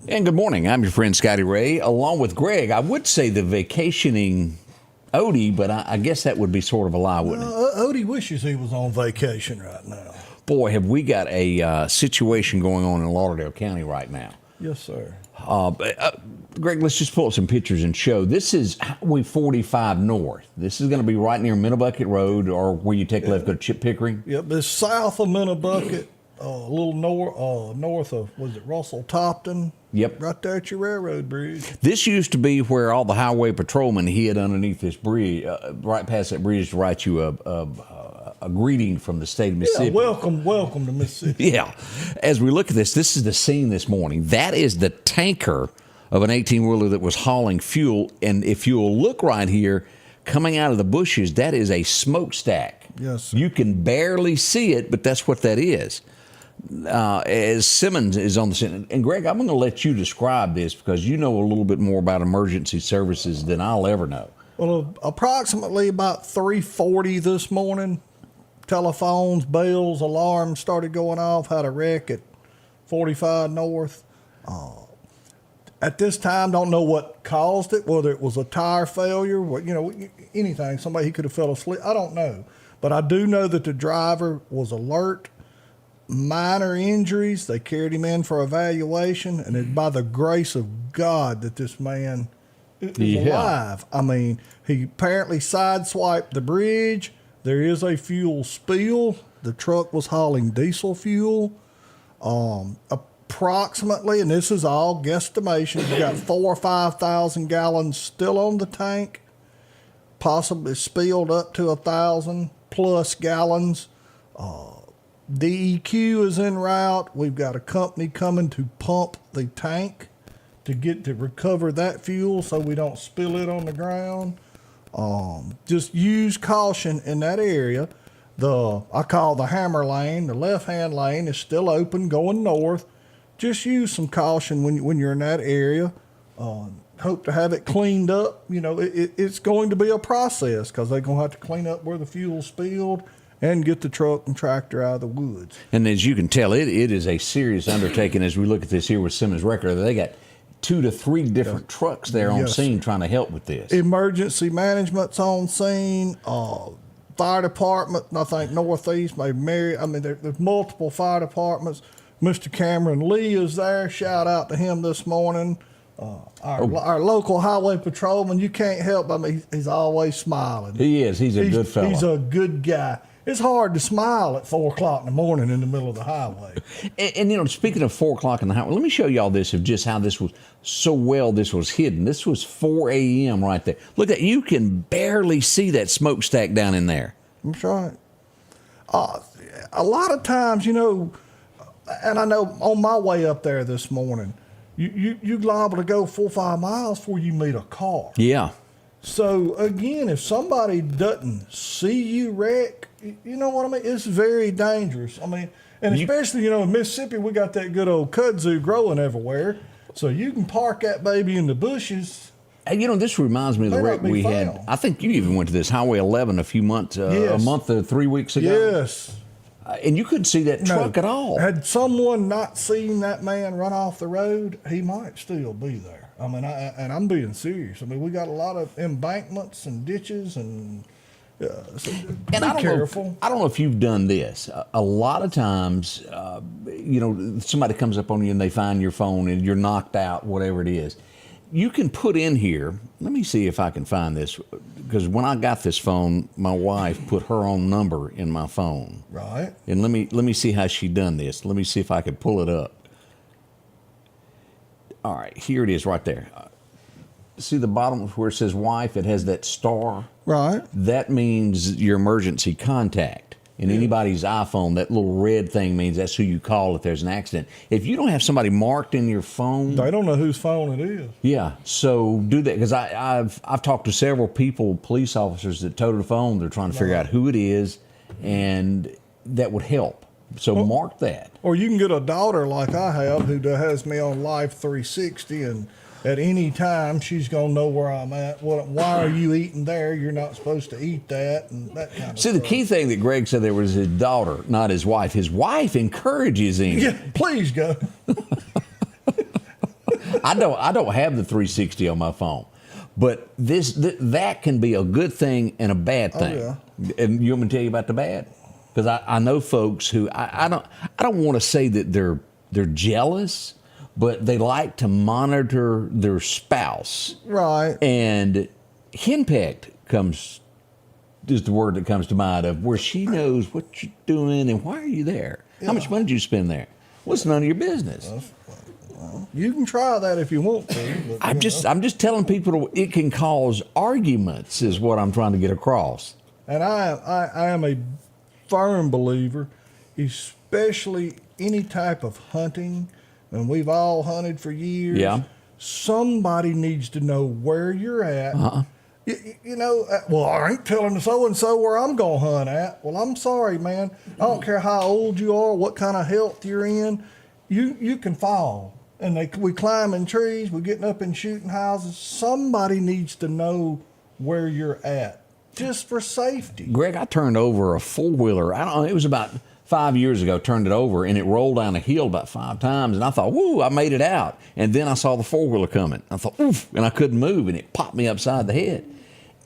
And good morning. I'm your friend Scotty Ray, along with Greg. I would say the vacationing Odie, but I guess that would be sort of a lie, wouldn't it? Odie wishes he was on vacation right now. Boy, have we got a situation going on in Lauderdale County right now. Yes, sir. Greg, let's just pull up some pictures and show. This is Highway 45 North. This is going to be right near Minnow Road, or where you take left, go to Chip Pickering. Yep, this south of Minnow, a little north of, was it Russell Topton? Yep. Right there at your railroad bridge. This used to be where all the highway patrolmen hid underneath this bridge, right past that bridge, to write you a greeting from the state of Mississippi. Yeah, welcome to Mississippi. Yeah. As we look at this is the scene this morning. That is the tanker of an 18-wheeler that was hauling fuel. And if you'll look right here, coming out of the bushes, that is a smokestack. Yes. You can barely see it, but that's what that is. As Simmons is on the scene, and Greg, I'm going to let you describe this because you know a little bit more about emergency services than I'll ever know. Well, approximately about 3:40 this morning, telephones, bells, alarms started going off. Had a wreck at 45 North. At this time, don't know what caused it, whether it was a tire failure, anything. Somebody could have fell asleep. I don't know. But I do know that the driver was alert. Minor injuries. They carried him in for evaluation, and it's by the grace of God that this man is alive. I mean, he apparently sideswiped the bridge. There is a fuel spill. The truck was hauling diesel fuel. Approximately, and this is all guesstimation, you got 4,000 or 5,000 gallons still on the tank, possibly spilled up to 1,000 plus gallons. DEQ is en route. We've got a company coming to pump the tank to recover that fuel so we don't spill it on the ground. Just use caution in that area. I call the hammer lane, the left-hand lane is still open going north. Just use some caution when you're in that area. Hope to have it cleaned up. It's going to be a process because they're going to have to clean up where the fuel spilled and get the truck and tractor out of the woods. And as you can tell, it is a serious undertaking. As we look at this here with Simmons Record, they got 2 to 3 different trucks there on scene trying to help with this. Emergency management's on scene. Fire department, I think Northeast, maybe Mary. I mean, there's multiple fire departments. Mr. Cameron Lee is there. Shout out to him this morning. Our local highway patrolman, you can't help. I mean, he's always smiling. He is. He's a good fellow. He's a good guy. It's hard to smile at 4 o'clock in the morning in the middle of the highway. And speaking of 4 o'clock in the highway, let me show y'all this of just how this was this was hidden. This was 4 a.m. right there. Look at you can barely see that smokestack down in there. That's right. A lot of times, and I know on my way up there this morning, you're liable to go 4 or 5 miles before you meet a car. Yeah. So again, if somebody doesn't see you wreck, you know what I mean? It's very dangerous. I mean, and especially, in Mississippi, we got that good old kudzu growing everywhere. So you can park that baby in the bushes. And this reminds me of the wreck we had. I think you even went to this Highway 11 a month or 3 weeks ago. Yes. And you couldn't see that truck at all. Had someone not seen that man run off the road, he might still be there. I mean, I'm being serious. I mean, we got a lot of embankments and ditches and so be careful. I don't know if you've done this. A lot of times, somebody comes up on you and they find your phone and you're knocked out, whatever it is. You can put in here, let me see if I can find this, because when I got this phone, my wife put her own number in my phone. Right. And let me see how she done this. Let me see if I can pull it up. All right, here it is right there. See the bottom where it says wife? It has that star. Right. That means your emergency contact. in anybody's iPhone, that little red thing means that's who you call if there's an accident. If you don't have somebody marked in your phone, They don't know whose phone it is. yeah. So do that, because I've talked to several people, police officers that totaled the phone. They're trying to figure out who it is, and that would help. So mark that. Or you can get a daughter like I have who has me on Life 360, and at any time she's gonna know where I'm at. Why are you eating there? You're not supposed to eat that, and that kind of See, stuff. the key thing that Greg said there was his daughter, not his wife. His wife encourages him. Yeah, please go. I don't have the 360 on my phone, but that can be a good thing and a bad thing. yeah. And you want me to tell you about the bad? Because I know folks who I don't want to say that they're jealous, but they like to monitor their spouse. Right. And henpecked is the word that comes to mind, of where she knows what you're doing and why are you there? How much money did you spend there? Well, it's none of your business. You can try that if you want to. But, I'm just telling people it can cause arguments, is what I'm trying to get across. And I am a firm believer, especially any type of hunting, and we've all hunted for years. Yeah. Somebody needs to know where you're at. You know, well, I ain't telling so-and-so where I'm going to hunt at. Well, I'm sorry, man. I don't care how old you are, what kind of health you're in. You can fall. And we climbing trees, we're getting up and shooting houses. Somebody needs to know where you're at, just for safety. Greg, I turned over a four-wheeler. I don't know, it was about 5 years ago, turned it over, and it rolled down a hill about 5 times, and I thought, woo, I made it out. And then I saw the four-wheeler coming. I thought, oof, and I couldn't move, and it popped me upside the head.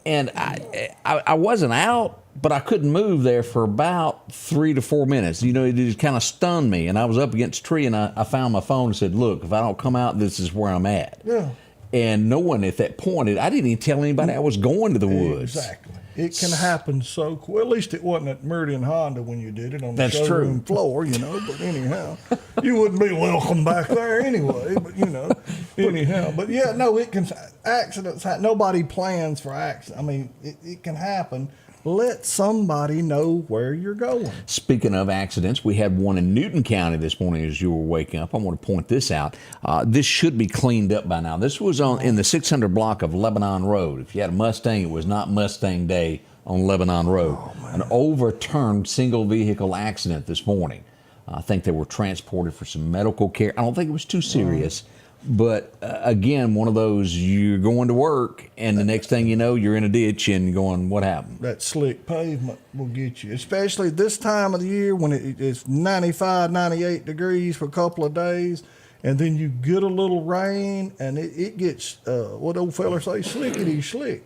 And I wasn't out, but I couldn't move there for about 3 to 4 minutes. You know, it just kind of stunned me, and I was up against a tree, and I found my phone and said, look, if I don't come out, this is where I'm at. Yeah. And no one at that point, I didn't even tell anybody I was going to the woods. Exactly. It can happen so quick. At least it wasn't at Meridian Honda when you did it on the That's showroom true. floor, you know. But anyhow, you wouldn't be welcome back there anyway. But you know, anyhow. But yeah, no, it can. Accidents. Nobody plans for accidents. I mean, it can happen. Let somebody know where you're going. Speaking of accidents, we had one in Newton County this morning as you were waking up. I want to point this out. This should be cleaned up by now. This was in the 600 block of Lebanon Road. If you had a Mustang, it was not Mustang Day on Lebanon Road. An overturned single vehicle accident this morning. I think they were transported for some medical care. I don't think it was too serious. But again, one of those, you're going to work, and the next thing you know, you're in a ditch and going, what happened? That slick pavement will get you, especially this time of the year when it's 95, 98 degrees for a couple of days, and then you get a little rain, and it gets, what old fella say, slickety slick.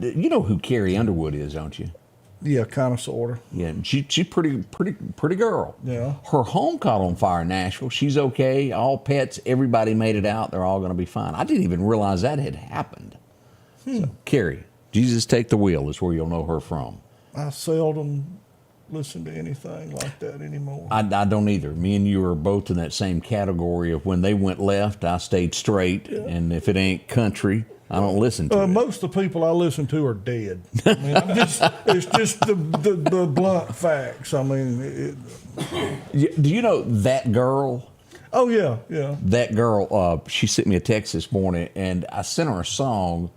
You know who Carrie Underwood is, don't you? Yeah, kind of, sort of. Yeah, she's pretty girl. Yeah. Her home caught on fire in Nashville. She's okay. All pets, everybody made it out. They're all going to be fine. I didn't even realize that had happened. So, Carrie, Jesus Take the Wheel is where you'll know her from. I seldom listen to anything like that anymore. I don't either. Me and you are both in that same category of when they went left, I stayed straight. Yeah. And if it ain't country, I don't listen to it. Most of the people I listen to are dead. I mean, it's just the blunt facts. I mean, do you know that girl? Oh, yeah, yeah. That girl, she sent me a text this morning, and I sent her a song,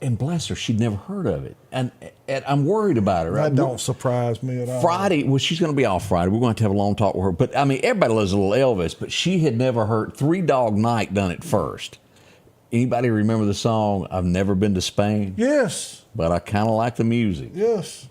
and bless her, she'd never heard of it. And I'm worried about her. That don't surprise me at all. Friday, well, she's going to be off Friday. We're going to have a long talk with her. But, I mean, everybody loves a little Elvis, but she had never heard Three Dog Night done it first. Anybody remember the song, I've Never Been to Spain? Yes. But I kind of like the music. Yes.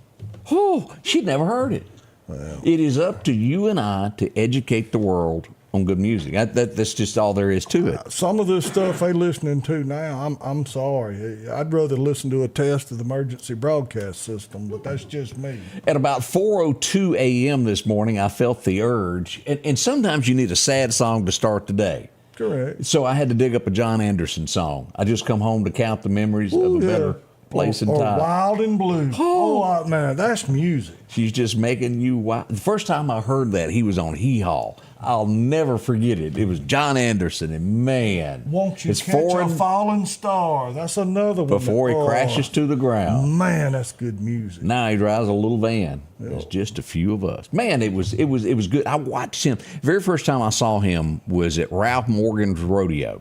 Oh, she'd never heard it. Well. It is up to you and I to educate the world on good music. That's just all there is to it. Some of this stuff they listening to now, I'm sorry. I'd rather listen to a test of the emergency broadcast system, but that's just me. At about 4:02 a.m. this morning, I felt the urge, and sometimes you need a sad song to start the day. Correct. So I had to dig up a John Anderson song. I just come home to count the memories of a better place and or time. Wild and Blue. Oh, man, that's music. She's just making you wild. The first time I heard that, he was on Hee Haw. I'll never forget it. It was John Anderson, and man, Won't you it's catch foreign a falling star? That's another one. before he crashes to the ground. Man, that's good music. Now he drives a little van. Yeah. It's just a few of us. Man, it was good. I watched him. Very first time I saw him was at Ralph Morgan's rodeo.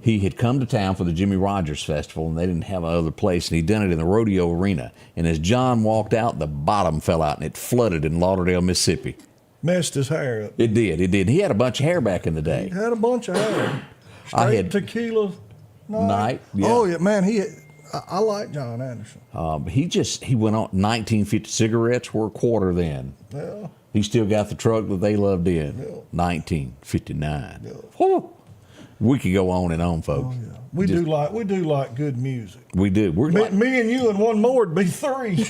He had come to town for the Jimmy Rogers Festival, and they didn't have another place, and he'd done it in the rodeo arena. And as John walked out, the bottom fell out, and it flooded in Lauderdale, Mississippi. Messed his hair up. It did. He had a bunch of hair back in the day. He had a bunch of hair. I Straight had- tequila night. Yeah. Oh, yeah, man, I like John Anderson. He went on 1950 cigarettes were a quarter then. Yeah. He still got the truck that they loved in. Yeah. 1959. Yeah. Whew. We could go on and on, folks. Oh, yeah. We do like good music. We do. Me and you and one more would be three.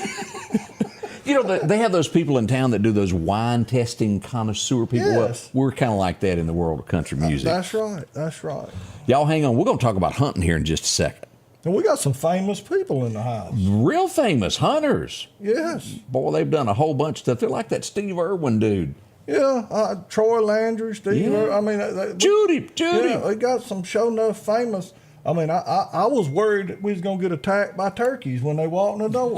You know, they have those people in town that do those wine testing connoisseur people. Yes. Well, we're kind of like that in the world of country music. That's right. Y'all hang on. We're going to talk about hunting here in just a second. And we got some famous people in the house. Real famous hunters. Yes. Boy, they've done a whole bunch of stuff. They're like that Steve Irwin dude. Yeah, Troy Landry, Steve. Yeah. I mean, Judy. Yeah, they got some show enough famous. I mean, I was worried that we was gonna get attacked by turkeys when they walked in the door.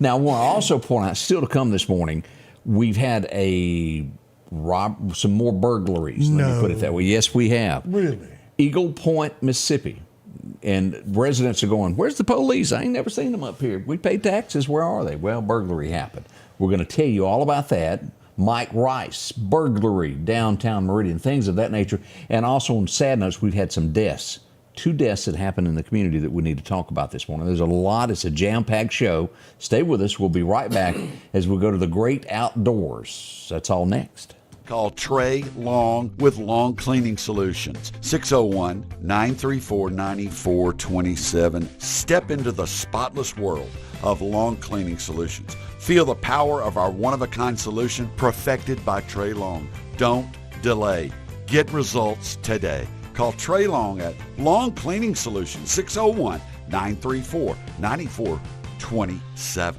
Now, I want to also point out, still to come this morning, we've had some more burglaries. Let me put it that way. Yes, we have. Really? Eagle Point, Mississippi. And residents are going, where's the police? I ain't never seen them up here. We pay taxes. Where are they? Well, burglary happened. We're going to tell you all about that. Mike Rice, burglary, Downtown Meridian, things of that nature. And also on sad notes, we've had some deaths. 2 deaths that happened in the community that we need to talk about this morning. There's a lot. It's a jam-packed show. Stay with us. We'll be right back as we go to the great outdoors. That's all next. Call Trey Long with Long Cleaning Solutions, 601-934-9427. Step into the spotless world of Long Cleaning Solutions. Feel the power of our one-of-a-kind solution perfected by Trey Long. Don't delay. Get results today. Call Trey Long at Long Cleaning Solutions, 601-934-9427.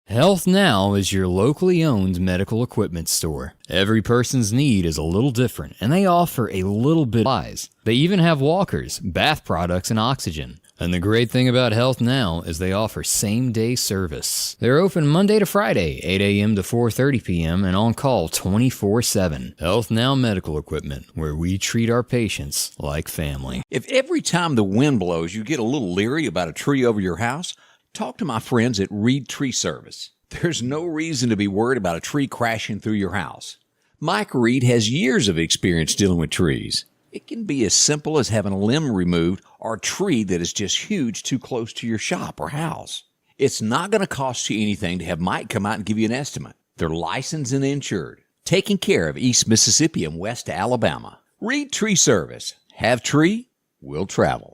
Health Now is your locally owned medical equipment store. Every person's need is a little different, and they offer a little bit of supplies. They even have walkers, bath products, and oxygen. And the great thing about Health Now is they offer same-day service. They're open Monday to Friday, 8 a.m. to 4:30 p.m., and on call 24/7. Health Now Medical Equipment, where we treat our patients like family. If every time the wind blows you get a little leery about a tree over your house, talk to my friends at Reed Tree Service. There's no reason to be worried about a tree crashing through your house. Mike Reed has years of experience dealing with trees. It can be as simple as having a limb removed or a tree that is just huge too close to your shop or house. It's not going to cost you anything to have Mike come out and give you an estimate. They're licensed and insured, taking care of East Mississippi and West Alabama. Reed Tree Service. Have tree, will travel.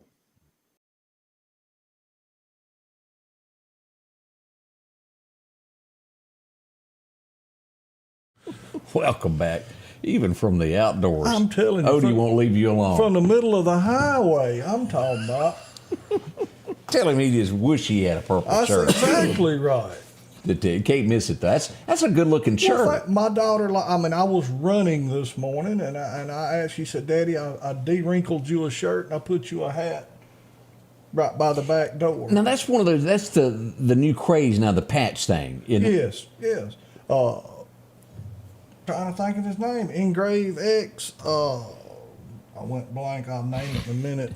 Welcome back, even from the outdoors. I'm telling you. Odie won't leave you alone. From the middle of the highway, I'm talking about. Tell him he just wish he had a purple That's shirt. exactly right. Can't miss it. That's a good looking shirt. Well, my daughter, I was running this morning, and I asked, she said, Daddy, I de-wrinkled you a shirt, and I put you a hat right by the back door. Now that's one of those. That's the new craze now. The patch thing. Isn't it? Yes. Trying to think of his name. Engrave X. I went blank. I'll name it in a minute.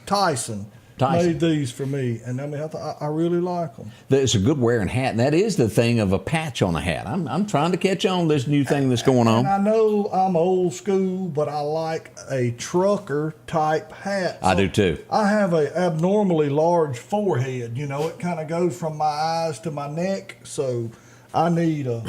Tyson made these for me, and I really like them. It's a good wearing hat, and that is the thing of a patch on a hat. I'm trying to catch on this new thing that's going on. And I know I'm old school, but I like a trucker type hat. I do too. I have a abnormally large forehead. You know, it kind of goes from my eyes to my neck, so I need a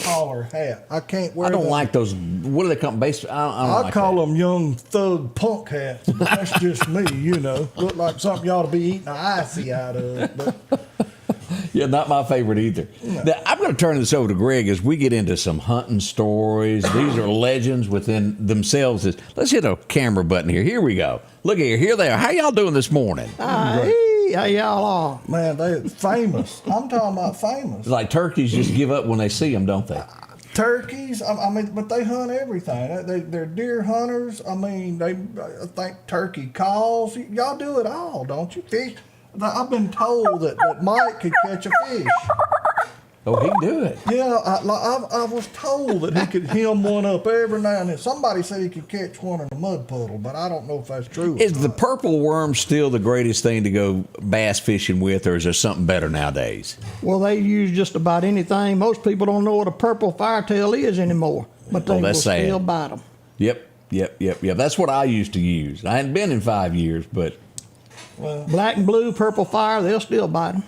taller hat. I can't wear. I don't like those. What do they call them? I call them young thug punk hats. But that's just me, you know. Look like something you ought to be eating an icy out of. But Yeah, not my favorite either. No. Now, I'm going to turn this over to Greg as we get into some hunting stories. These are legends within themselves. Let's hit a camera button here. Here we go. Look here. Here they are. How y'all doing this morning? Hey, how y'all are? Man, they're famous. I'm talking about famous. Like turkeys just give up when they see them, don't they? Turkeys, I mean, but they hunt everything. They're deer hunters. I mean, I think turkey calls. Y'all do it all, don't you? Fish. I've been told that Mike could catch a fish. Oh, he can do it. Yeah, I was told that he could hem one up every now and then. Somebody said he could catch one in a mud puddle, but I don't know if that's true. Is the purple worm still the greatest thing to go bass fishing with, or is there something better nowadays? Well, they use just about anything. Most people don't know what a purple firetail is anymore, but they will still bite them. Yep. That's what I used to use. I hadn't been in 5 years, but... Well, black and blue, purple fire, they'll still bite them.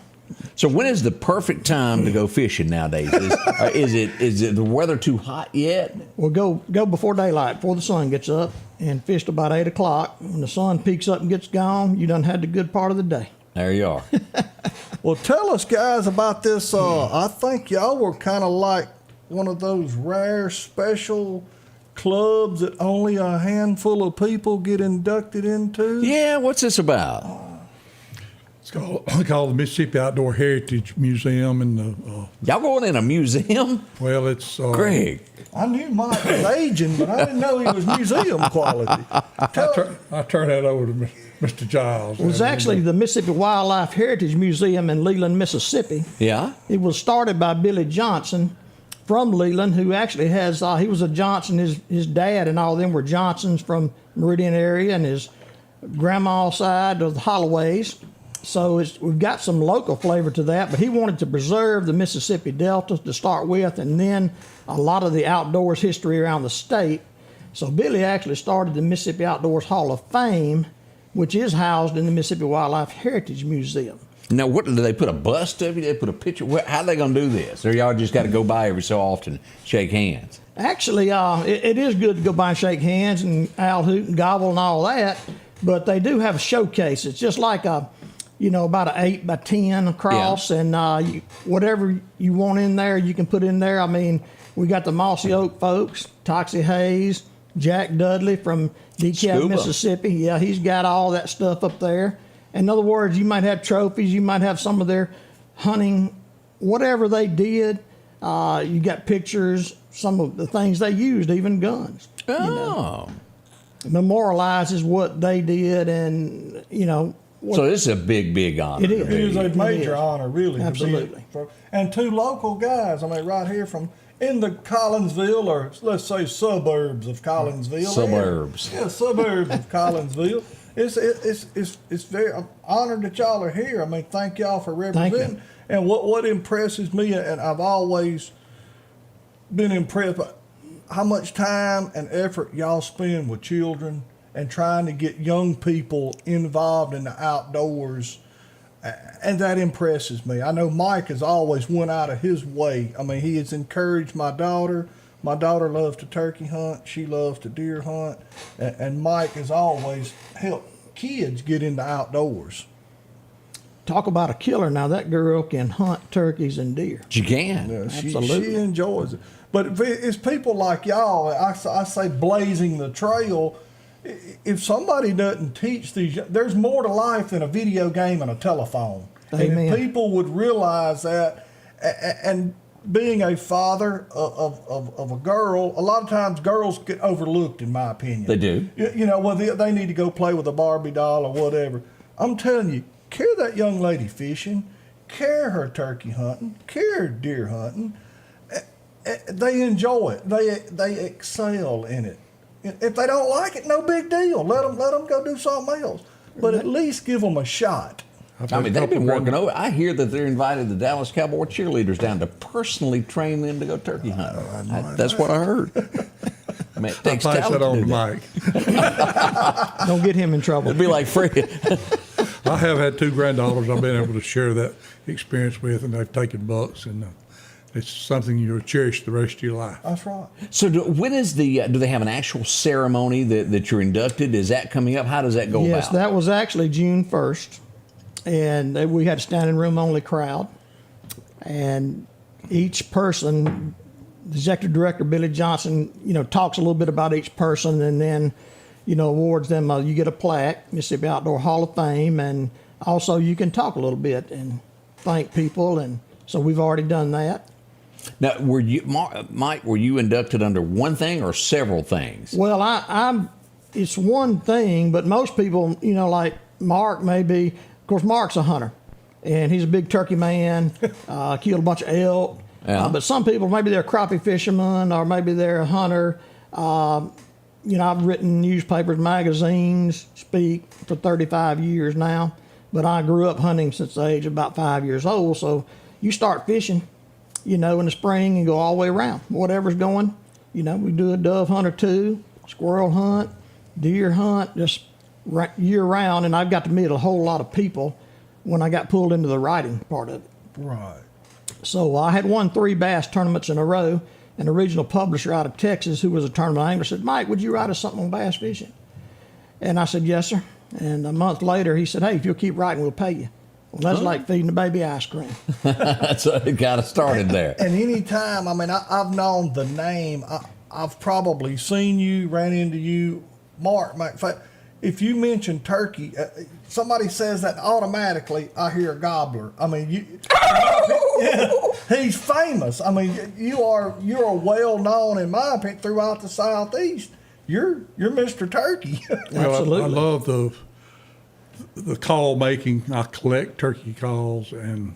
So when is the perfect time to go fishing nowadays? Is it the weather too hot yet? Well, go before daylight, before the sun gets up, and fish till about 8 o'clock. When the sun peaks up and gets gone, you done had the good part of the day. There you are. Well, tell us, guys, about this. I think y'all were kind of like one of those rare special clubs that only a handful of people get inducted into. Yeah, what's this about? It's called the Mississippi Outdoor Heritage Museum. And y'all going in a museum? Well, it's... Greg. I knew Mike was aging, but I didn't know he was museum quality. I turned that over to Mr. Giles. It was actually the Mississippi Wildlife Heritage Museum in Leland, Mississippi. Yeah? It was started by Billy Johnson from Leland, who actually has, he was a Johnson, his dad and all of them were Johnsons from Meridian area, and his grandma's side of the Holloways. So we've got some local flavor to that, but he wanted to preserve the Mississippi Delta to start with, and then a lot of the outdoors history around the state. So Billy actually started the Mississippi Outdoors Hall of Fame, which is housed in the Mississippi Wildlife Heritage Museum. Now, what do they put a bust of you? They put a picture? How are they going to do this? Or y'all just got to go by every so often, shake hands? Actually, it is good to go by and shake hands and owl hoot and gobble and all that, but they do have a showcase. It's just like about an 8 by 10 across, yeah. And whatever you want in there, you can put in there. I mean, we got the Mossy Oak folks, Toxie Hayes, Jack Dudley from DeKalb, Mississippi. Yeah, he's got all that stuff up there. In other words, you might have trophies, you might have some of their hunting, whatever they did. You got pictures, some of the things they used, even guns. Oh. Memorializes what they did, and, so this is a big honor. It is. It is a major honor, really. Absolutely. And two local guys, right here in the Collinsville, or let's say suburbs of Collinsville. Suburbs. Yeah, suburbs of Collinsville. It's very, I'm honored that y'all are here. Thank y'all for representing. And what impresses me, and I've always been impressed by how much time and effort y'all spend with children and trying to get young people involved in the outdoors. And that impresses me. I know Mike has always went out of his way. He has encouraged my daughter. My daughter loves to turkey hunt. She loves to deer hunt. And Mike has always helped kids get into outdoors. Talk about a killer. Now, that girl can hunt turkeys and deer. She can. Yeah, absolutely. She enjoys it. But it's people like y'all, I say blazing the trail. If somebody doesn't teach these, there's more to life than a video game and a telephone. Amen. And if people would realize that, and being a father of a girl, a lot of times girls get overlooked, in my opinion. They do. They need to go play with a Barbie doll or whatever. I'm telling you, carry that young lady fishing, carry her turkey hunting, carry her deer hunting. They enjoy it. They excel in it. If they don't like it, no big deal. Let them go do something else. But at least give them a shot. They've been working over. I hear that they're invited the Dallas Cowboy cheerleaders down to personally train them to go turkey hunting. That's what I heard. It takes I'll pass talent that on to to do Mike. Don't get him in trouble. It'd be like Fred. I have had 2 granddaughters I've been able to share that experience with, and they've taken bucks, and it's something you'll cherish the rest of your life. That's right. So when is do they have an actual ceremony that you're inducted? Is that coming up? How does that go about? Yes, that was actually June 1st, and we had a standing room only crowd. And each person, the executive director, Billy Johnson, talks a little bit about each person and then, awards them. You get a plaque, Mississippi Outdoor Hall of Fame, and also you can talk a little bit and thank people. And so we've already done that. Now, were you, Mike, were you inducted under one thing or several things? Well, I'm it's one thing, but most people, like Mark maybe, of course, Mark's a hunter, and he's a big turkey man, killed a bunch of elk. Yeah. But some people, maybe they're a crappie fisherman, or maybe they're a hunter. I've written newspapers, magazines, speak for 35 years now, but I grew up hunting since the age of about 5 years old. So you start fishing, in the spring and go all the way around. Whatever's going, we do a dove hunt or two, squirrel hunt, deer hunt, just year round. And I've got to meet a whole lot of people when I got pulled into the writing part of it. Right. So I had won 3 bass tournaments in a row. An original publisher out of Texas who was a tournament angler said, "Mike, would you write us something on bass fishing?" And I said, "Yes, sir." And a month later, he said, "Hey, if you'll keep writing, we'll pay you." Well, that's like feeding a baby ice cream. So it got us started there. And any time, I've known the name. I've probably seen you, ran into you, Mark. If you mention turkey, somebody says that automatically, I hear a gobbler. He's famous. You're well known, in my opinion, throughout the Southeast. You're Mr. Turkey. Well, Absolutely. I love the call making. I collect turkey calls, and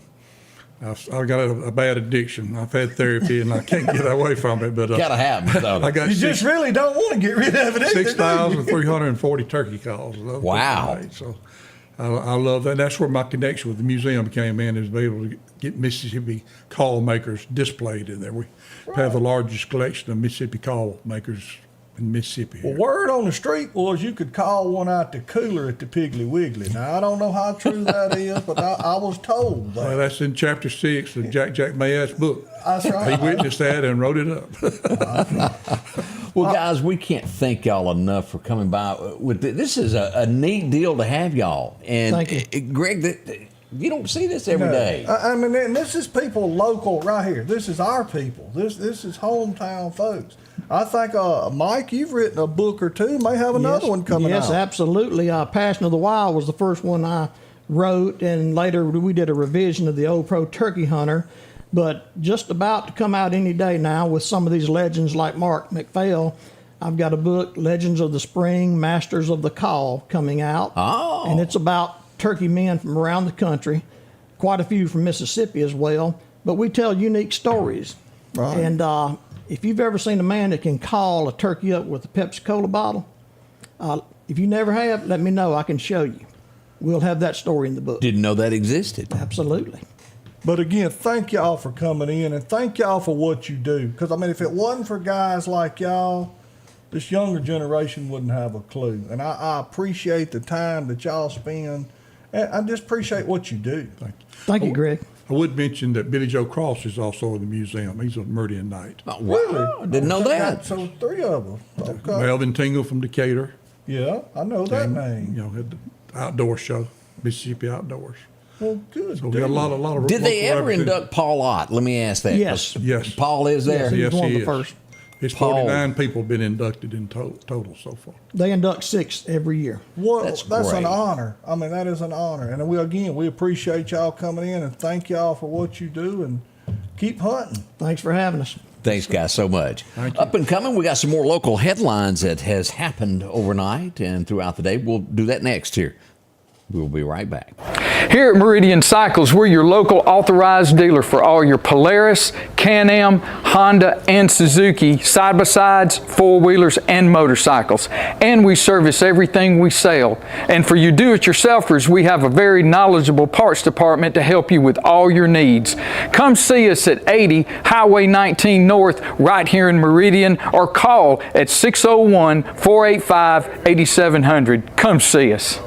I've got a bad addiction. I've had therapy, and I can't get away from it. But Gotta have it, though. I got You just really don't want to get rid of it either, do you? 6,340 turkey calls. Wow. So I love that. That's where my connection with the museum came in, is to be able to get Mississippi call makers displayed in there. We have the largest collection of Mississippi call makers in Mississippi here. Well, word on the street was you could call one out the cooler at the Piggly Wiggly. Now, I don't know how true that is, but I was told that. Well, that's in chapter 6 of Jack Mayat's book. That's right. He witnessed that and wrote it up. Well, guys, we can't thank y'all enough for coming by. This is a neat deal to have y'all. And Thank you. Greg, you don't see this every day. And this is people local right here. This is our people. This is hometown folks. I think, Mike, you've written a book or two. May have another one coming out. Yes, absolutely. Passion of the Wild was the first one I wrote, and later we did a revision of the Old Pro Turkey Hunter. But just about to come out any day now with some of these legends like Mark McPhail. I've got a book, Legends of the Spring, Masters of the Call, coming out. Oh. And it's about turkey men from around the country, quite a few from Mississippi as well. But we tell unique stories. Right. And if you've ever seen a man that can call a turkey up with a Pepsi-Cola bottle, if you never have, let me know. I can show you. We'll have that story in the book. Didn't know that existed. Absolutely. But again, thank y'all for coming in, and thank y'all for what you do. Because, if it wasn't for guys like y'all, this younger generation wouldn't have a clue. And I appreciate the time that y'all spend, and I just appreciate what you do. Thank you, Greg. I would mention that Billy Joe Cross is also in the museum. He's a Meridian Knight. Oh, wow. Didn't know that. So 3 of them. Okay. Melvin Tingle from Decatur. Yeah, I know that name. Had the outdoor show, Mississippi Outdoors. Well, good. So we got a lot of. Did they local ever representatives. induct Paul Ott? Let me ask that. Yes. Yes. Paul is there. Yes, Yes, one of he the is. first. It's Paul. 49 people been inducted in total so far. They induct 6 every year. Well, That's that's great. an honor. That is an honor. And we appreciate y'all coming in, and thank y'all for what you do, and keep hunting. Thanks for having us. Thanks, guys, so much. Thank you. Up and coming, we got some more local headlines that has happened overnight and throughout the day. We'll do that next here. We'll be right back. Here at Meridian Cycles, we're your local authorized dealer for all your Polaris, Can-Am, Honda, and Suzuki side-by-sides, four-wheelers, and motorcycles. And we service everything we sell. And for you do-it-yourselfers, we have a very knowledgeable parts department to help you with all your needs. Come see us at 80 Highway 19 North right here in Meridian, or call at 601-485-8700. Come see us.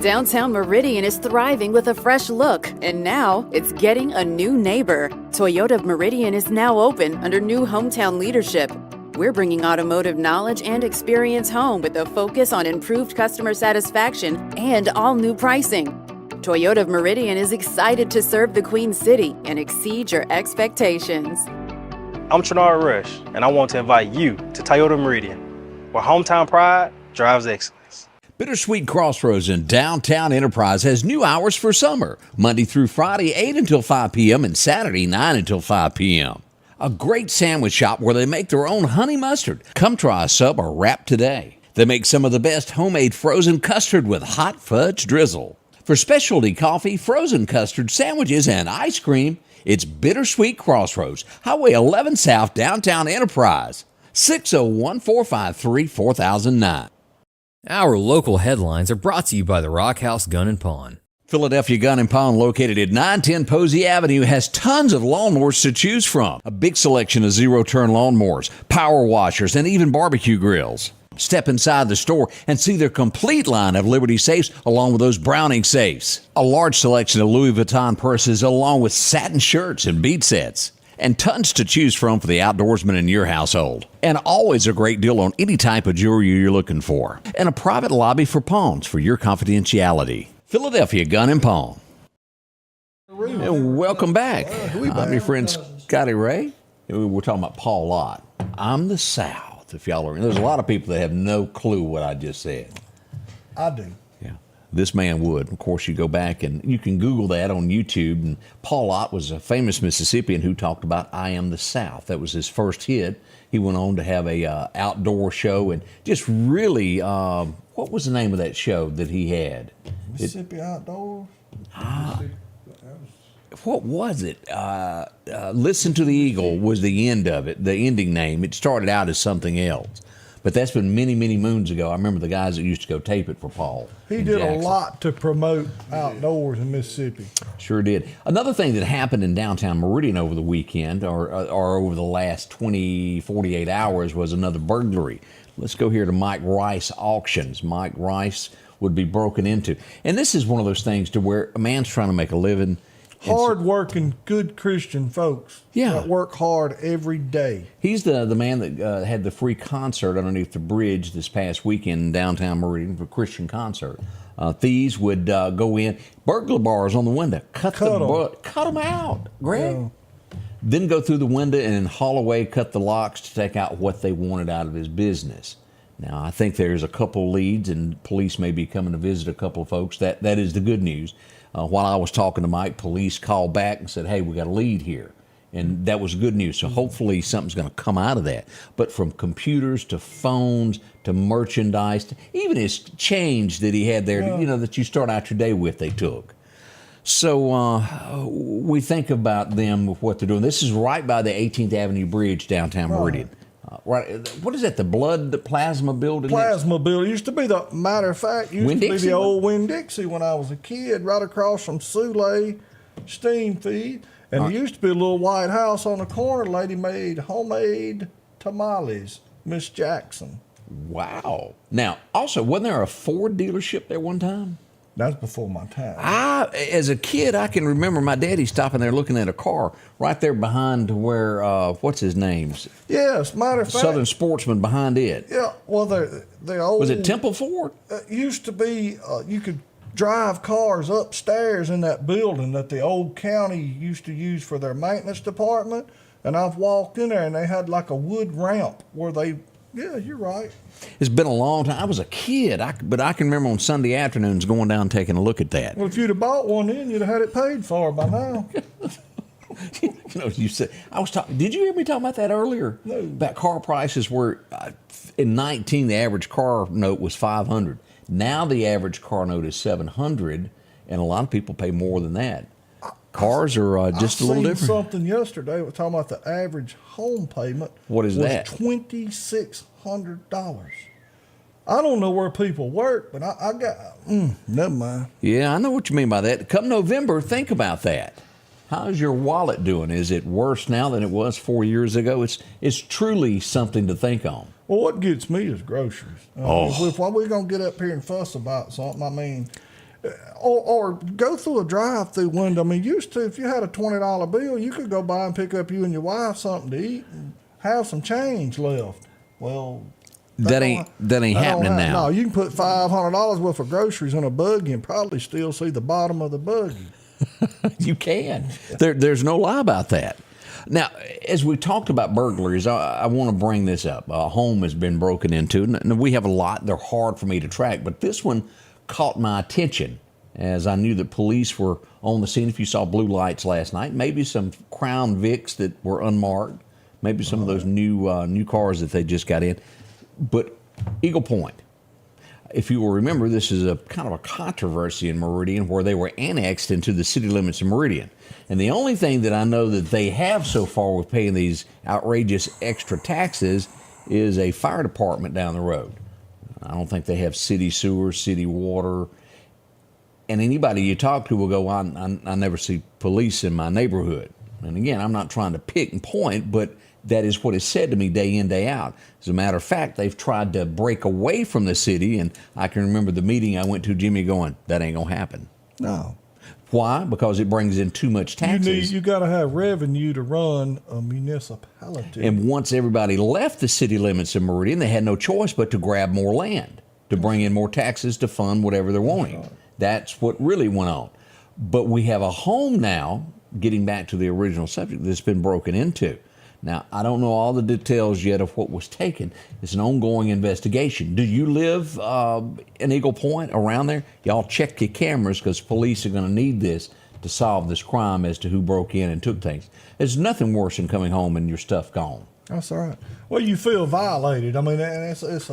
Downtown Meridian is thriving with a fresh look, and now it's getting a new neighbor. Toyota of Meridian is now open under new hometown leadership. We're bringing automotive knowledge and experience home with a focus on improved customer satisfaction and all new pricing. Toyota of Meridian is excited to serve the Queen City and exceed your expectations. I'm Trinard Rush, and I want to invite you to Toyota Meridian, where hometown pride drives excellence. Bittersweet Crossroads in Downtown Enterprise has new hours for summer, Monday through Friday, 8 until 5 p.m. and Saturday, 9 until 5 p.m. A great sandwich shop where they make their own honey mustard. Come try a sub or wrap today. They make some of the best homemade frozen custard with hot fudge drizzle. For specialty coffee, frozen custard, sandwiches, and ice cream, it's Bittersweet Crossroads, Highway 11 South, Downtown Enterprise, 601-453-4009. Our local headlines are brought to you by the Rock House Gun and Pawn. Philadelphia Gun and Pawn, located at 910 Posey Avenue, has tons of lawnmowers to choose from. A big selection of zero-turn lawnmowers, power washers, and even barbecue grills. Step inside the store and see their complete line of Liberty safes along with those Browning safes. A large selection of Louis Vuitton purses along with satin shirts and bead sets. And tons to choose from for the outdoorsman in your household. And always a great deal on any type of jewelry you're looking for. And a private lobby for pawns for your confidentiality. Philadelphia Gun and Pawn. And welcome back. I'm your friend Scotty Ray. We're talking about Paul Lott. I'm the South. If y'all are, there's a lot of people that have no clue what I just said. I do. Yeah, this man would. Of course, you go back and you can Google that on YouTube. And Paul Lott was a famous Mississippian who talked about "I Am the South." That was his first hit. He went on to have a outdoor show and just really, what was the name of that show that he had? Mississippi Outdoors. What was it? Listen to the Eagle was the end of it, the ending name. It started out as something else. But that's been many, many moons ago. I remember the guys that used to go tape it for Paul. He did a lot to promote outdoors in Mississippi. Sure did. Another thing that happened in Downtown Meridian over the weekend or over the last 48 hours was another burglary. Let's go here to Mike Rice Auctions. Mike Rice would be broken into. And this is one of those things to where a man's trying to make a living. Hard-working, good Christian folks that work hard every day. He's the man that had the free concert underneath the bridge this past weekend in Downtown Meridian for a Christian concert. Thieves would go in, burglar bars on the window, cut them out, Greg. Yeah. Then go through the window and haul away, cut the locks to take out what they wanted out of his business. Now, I think there's a couple leads, and police may be coming to visit a couple of folks. That is the good news. While I was talking to Mike, police called back and said, hey, we got a lead here. And that was good news. So hopefully something's going to come out of that. But from computers to phones to merchandise, to even his change that he had there, that you start out your day with, they took. So we think about them with what they're doing. This is right by the 18th Avenue Bridge, Downtown Meridian. Right, what is that? The Plasma Building? Plasma Building used to be matter of fact, used to be the old Winn-Dixie when I was a kid, right across from Soule Steam Feed. And there used to be a little white house on the corner. Lady made homemade tamales, Miss Jackson. Wow. Now, also, wasn't there a Ford dealership there one time? That was before my time. As a kid, I can remember my daddy stopping there looking at a car right there behind where, what's his name? Yes, matter of fact. Southern Sportsman behind it. Yeah, well, the old. Was it Temple Ford? Used to be, you could drive cars upstairs in that building that the old county used to use for their maintenance department. And I've walked in there and they had like a wood ramp where they, yeah, you're right. It's been a long time. I was a kid, but I can remember on Sunday afternoons going down and taking a look at that. Well, if you'd have bought one then, you'd have had it paid for by now. You said I was talking. Did you hear me talking about that earlier? No. About car prices where in 19 the average car note was $500. Now the average car note is $700, and a lot of people pay more than that. Cars are just a little different. I seen something yesterday. We're talking about the average home payment. What is that? $2,600. I don't know where people work, but I got, never mind. Yeah, I know what you mean by that. Come November, think about that. How's your wallet doing? Is it worse now than it was 4 years ago? It's truly something to think on. Well, what gets me is groceries. If we're going to get up here and fuss about something, I mean, or go through a drive-through window. I mean, used to, if you had a $20 bill, you could go by and pick up you and your wife something to eat and have some change left. Well, That ain't happening now. No, you can put $500 worth of groceries in a buggy and probably still see the bottom of the buggy. You can. There's no lie about that. Now, as we talked about burglaries, I want to bring this up. A home has been broken into, and we have a lot. They're hard for me to track, but this one caught my attention as I knew that police were on the scene. If you saw blue lights last night, maybe some Crown Vics that were unmarked, maybe some of those new cars that they just got in. But Eagle Point, if you will remember, this is a kind of a controversy in Meridian where they were annexed into the city limits of Meridian. And the only thing that I know that they have so far with paying these outrageous extra taxes is a fire department down the road. I don't think they have city sewer, city water. And anybody you talk to will go, I never see police in my neighborhood. And again, I'm not trying to pick and point, but that is what is said to me day in, day out. As a matter of fact, they've tried to break away from the city, and I can remember the meeting I went to, Jimmy going, that ain't going to happen. No. Why? Because it brings in too much taxes. You got to have revenue to run a municipality. And once everybody left the city limits of Meridian, they had no choice but to grab more land, to bring in more taxes to fund whatever they're wanting. That's what really went on. But we have a home now, getting back to the original subject, that's been broken into. Now, I don't know all the details yet of what was taken. It's an ongoing investigation. Do you live in Eagle Point, around there? Y'all check your cameras because police are going to need this to solve this crime as to who broke in and took things. There's nothing worse than coming home and your stuff gone. That's all right. Well, you feel violated. I mean, and it's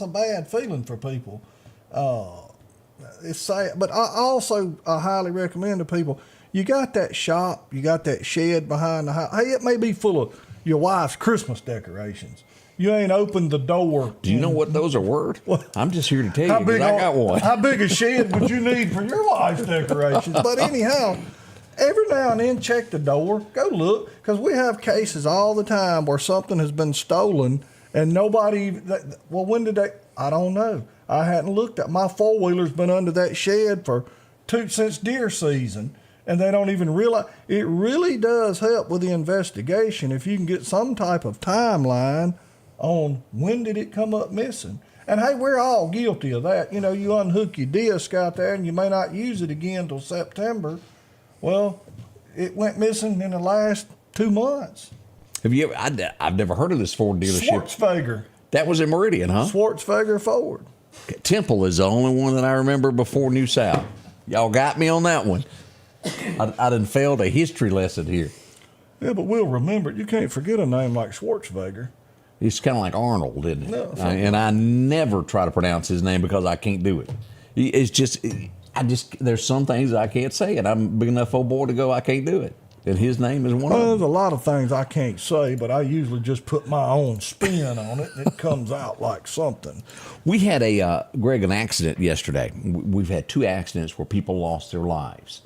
a bad feeling for people. It's sad, but I highly recommend to people. You got that shop, you got that shed behind the house. Hey, it may be full of your wife's Christmas decorations. You ain't opened the door. Do you know what those are worth? I'm just here to tell you because I got one. How big a shed would you need for your wife's decorations? But anyhow, every now and then check the door, go look, because we have cases all the time where something has been stolen and nobody, well, when did they, I don't know. I hadn't looked at, my four-wheeler's been under that shed since deer season. And they don't even realize. It really does help with the investigation if you can get some type of timeline on when did it come up missing. And hey, we're all guilty of that. You know, you unhook your disc out there and you may not use it again till September. Well, it went missing in the last 2 months. Have you ever? I've never heard of this Ford dealership. Schwartzfeger. That was in Meridian, huh? Schwartzfeger Ford. Temple is the only one that I remember before New South. Y'all got me on that one. I done failed a history lesson here. Yeah, but we'll remember it. You can't forget a name like Schwartzfeger. It's kind of like Arnold, isn't it? No, And I never try to pronounce his name because I can't do it. It's just, there's some things I can't say, and I'm a big enough old boy to go, I can't do it. And his name is one of them. There's a lot of things I can't say, but I usually just put my own spin on it, and it comes out like something. We had Greg, an accident yesterday. We've had 2 accidents where people lost their lives.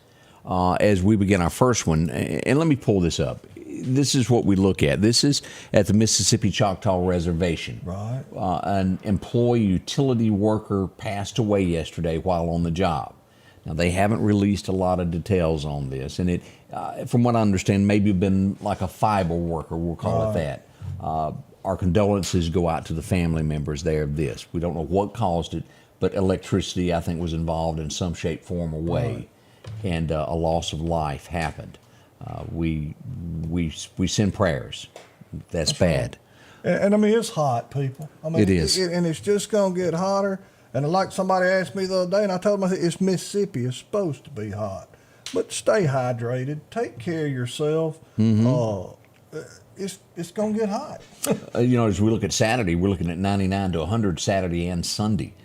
As we begin our first one, and let me pull this up. This is what we look at. This is at the Mississippi Choctaw Reservation. Right. An employee utility worker passed away yesterday while on the job. Now, they haven't released a lot of details on this, and it, from what I understand, maybe been like a fiber worker, we'll call it that. Our condolences go out to the family members there of this. We don't know what caused it, but electricity, I think, was involved in some shape, form, or way. Right. And a loss of life happened. We send prayers. That's bad. Right. And I mean, it's hot, people. I mean, it is. And it's just going to get hotter. And like somebody asked me the other day, and I told them, it's Mississippi. It's supposed to be hot. But stay hydrated. Take care of yourself. Mm-hmm. It's going to get hot. As we look at Saturday, we're looking at 99 to 100 Saturday and Sunday.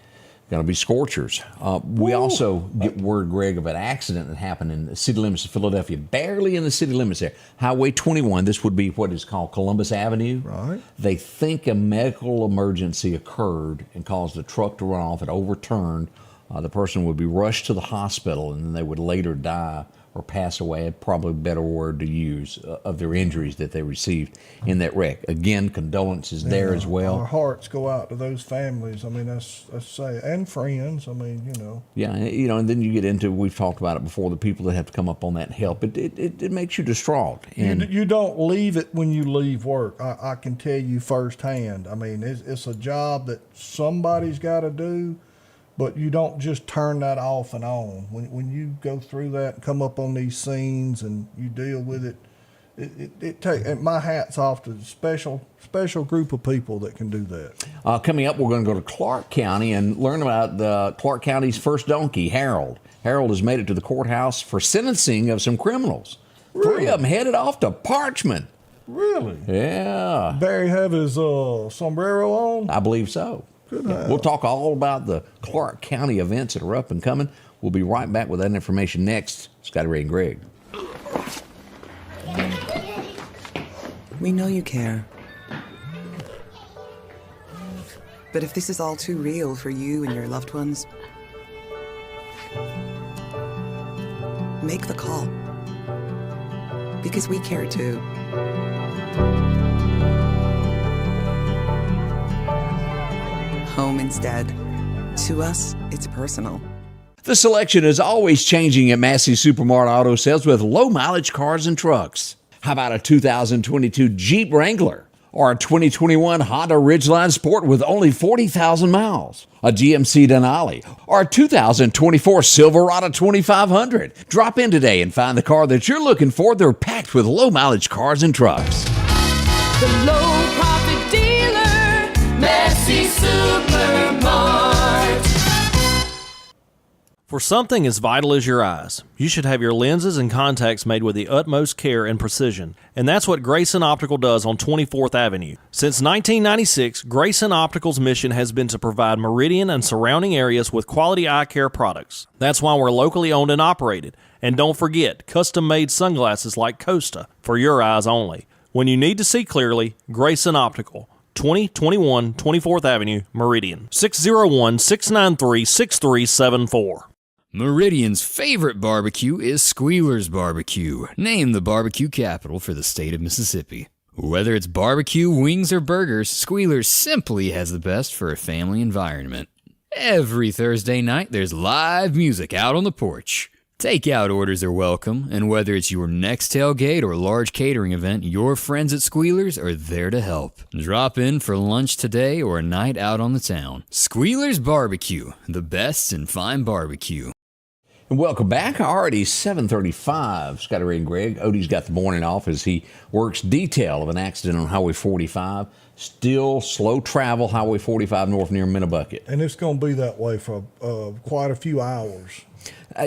Going to be scorchers. We also get word, Greg, of an accident that happened in the city limits of Philadelphia, barely in the city limits there. Highway 21, this would be what is called Columbus Avenue. Right. They think a medical emergency occurred and caused the truck to run off. It overturned. The person would be rushed to the hospital, and then they would later die or pass away, probably a better word to use, of their injuries that they received in that wreck. Again, condolences there as well. Our hearts go out to those families. I mean, that's say, and friends. I mean, you know. Yeah, you know, and then you get into, we've talked about it before, the people that have to come up on that and help. It makes you distraught. And You don't leave it when you leave work. I can tell you firsthand. I mean, it's a job that somebody's got to do, but you don't just turn that off and on. When you go through that and come up on these scenes and you deal with it, and my hat's off to the special group of people that can do that. Coming up, we're going to go to Clark County and learn about Clark County's first donkey, Harold. Harold has made it to the courthouse for sentencing of some criminals. Really? 3 of them headed off to Parchman. Really? Yeah. Barry have his sombrero on? I believe so. Good Yeah. hell. We'll talk all about the Clark County events that are up and coming. We'll be right back with that information next. Scotty Ray and Greg. We know you care. But if this is all too real for you and your loved ones, make the call. Because we care too. Home instead. To us, it's personal. The selection is always changing at Massey Supermart Auto Sales with low mileage cars and trucks. How about a 2022 Jeep Wrangler or a 2021 Honda Ridgeline Sport with only 40,000 miles? A GMC Denali or a 2024 Silverado 2500? Drop in today and find the car that you're looking for. They're packed with low mileage cars and trucks. The low profit dealer, Massey Supermart. For something as vital as your eyes, you should have your lenses and contacts made with the utmost care and precision. And that's what Grayson Optical does on 24th Avenue. Since 1996, Grayson Optical's mission has been to provide Meridian and surrounding areas with quality eye care products. That's why we're locally owned and operated. And don't forget, custom-made sunglasses like Costa for your eyes only. When you need to see clearly, Grayson Optical. 2021 24th Avenue, Meridian. 601-693-6374. Meridian's favorite barbecue is Squealer's Barbecue, named the barbecue capital for the state of Mississippi. Whether it's barbecue, wings, or burgers, Squealer's simply has the best for a family environment. Every Thursday night, there's live music out on the porch. Takeout orders are welcome, and whether it's your next tailgate or large catering event, your friends at Squealer's are there to help. Drop in for lunch today or a night out on the town. Squealer's Barbecue, the best in fine barbecue. And welcome back. Already 7:35. Scotty Ray and Greg. Odie's got the morning off as he works detail of an accident on Highway 45. Still slow travel, Highway 45 north near Minnebucket. And it's going to be that way for quite a few hours.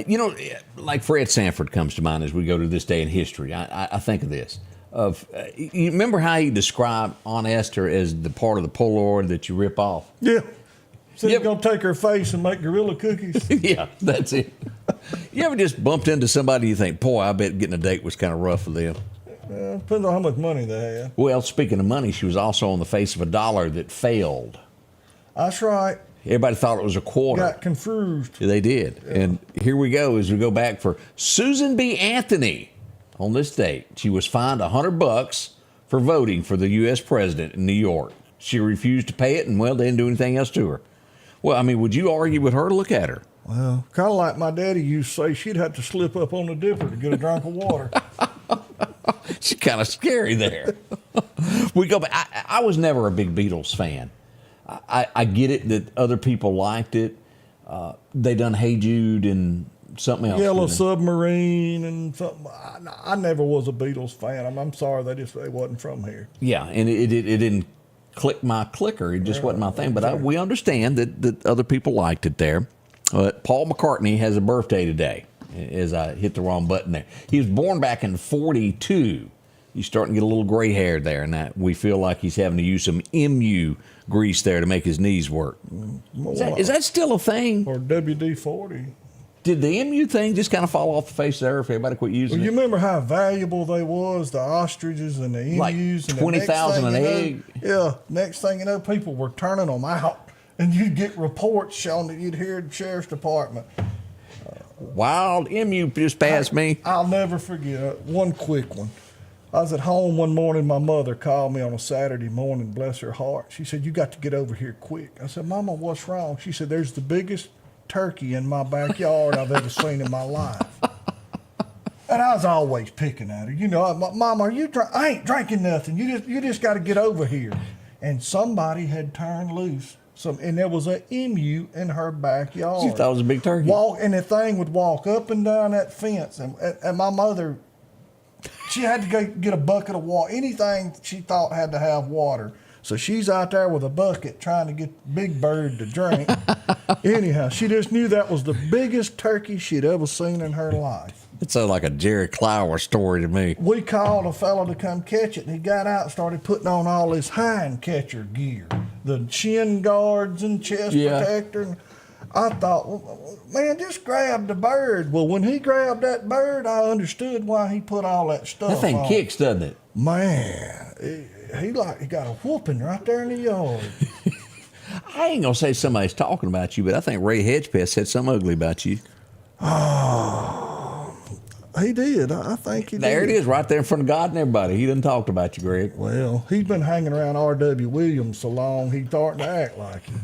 You know, like Fred Sanford comes to mind as we go to this day in history. I think of this. You remember how he described Aunt Esther as the part of the Polaroid that you rip off? Yeah. So Yep. he's going to take her face and make gorilla cookies. Yeah, that's it. You ever just bumped into somebody you think, boy, I bet getting a date was kind of rough for them? Depends on how much money they had. Well, speaking of money, she was also on the face of a dollar that failed. That's right. Everybody thought it was a quarter. Got confused. They did. Yeah. And here we go as we go back for Susan B. Anthony. On this date, she was fined $100 for voting for the U.S. president in New York. She refused to pay it, and, well, they didn't do anything else to her. Well, I mean, would you argue with her? Look at her. Well, kind of like my daddy used to say, she'd have to slip up on the dipper to get a drink of water. She's kind of scary there. We go back. I was never a big Beatles fan. I get it that other people liked it. They done Hey Jude and something else. Yellow Submarine and something. I never was a Beatles fan. I'm sorry, they wasn't from here. Yeah, and it didn't click my clicker. It just wasn't my thing. But we understand that other people liked it there. Paul McCartney has a birthday today, as I hit the wrong button there. He was born back in 42. He's starting to get a little gray hair there, and that we feel like he's having to use some MU grease there to make his knees work. Is that still a thing? Or WD-40. Did the MU thing just kind of fall off the face of the earth? Everybody quit using it? You remember how valuable they was, the ostriches and the emus? Like and 20,000 an egg? Yeah, next thing you know, people were turning them out. And you'd get reports showing that you'd hear the sheriff's department. wild emu just passed me. I'll never forget one quick one. I was at home one morning. My mother called me on a Saturday morning, bless her heart. She said, "You got to get over here quick." I said, "Mama, what's wrong?" She said, "There's the biggest turkey in my backyard I've ever seen in my life." And I was always picking at her. You know, "Mama, are you I ain't drinking nothing. You just got to get over here." And somebody had turned loose. And there was an emu in her backyard. She thought it was a big turkey. And the thing would walk up and down that fence. And my mother, she had to go get a bucket of water. Anything she thought had to have water. So she's out there with a bucket trying to get Big Bird to drink. Anyhow, she just knew that was the biggest turkey she'd ever seen in her life. It sounds like a Jerry Clower story to me. We called a fella to come catch it, and he got out and started putting on all his hind catcher gear, the shin guards and chest protector. And I thought, well, man, just grab the bird. Well, when he grabbed that bird, I understood why he put all that stuff That thing on. kicks, doesn't it? Man, he got a whooping right there in the yard. I ain't gonna say somebody's talking about you, but I think Ray Hedgepeth said something ugly about you. Oh, he did. I think he did. There it is, right there in front of God and everybody. He done talked about you, Greg. Well, he's been hanging around R.W. Williams so long, he's starting to act like him.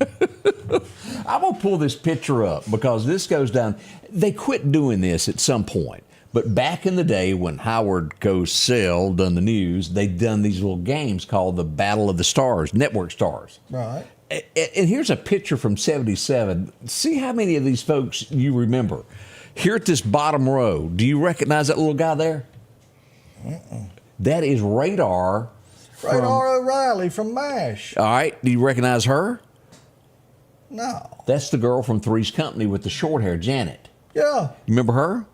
I'm gonna pull this picture up because this goes down. They quit doing this at some point. But back in the day when Howard Cosell done the news, they'd done these little games called the Battle of the Stars, Network Stars. Right. And here's a picture from 77. See how many of these folks you remember. Here at this bottom row, do you recognize that little guy there? That is Radar. Radar O'Reilly from MASH. All right. Do you recognize her? No. That's the girl from Three's Company with the short hair, Janet. Yeah. Remember her?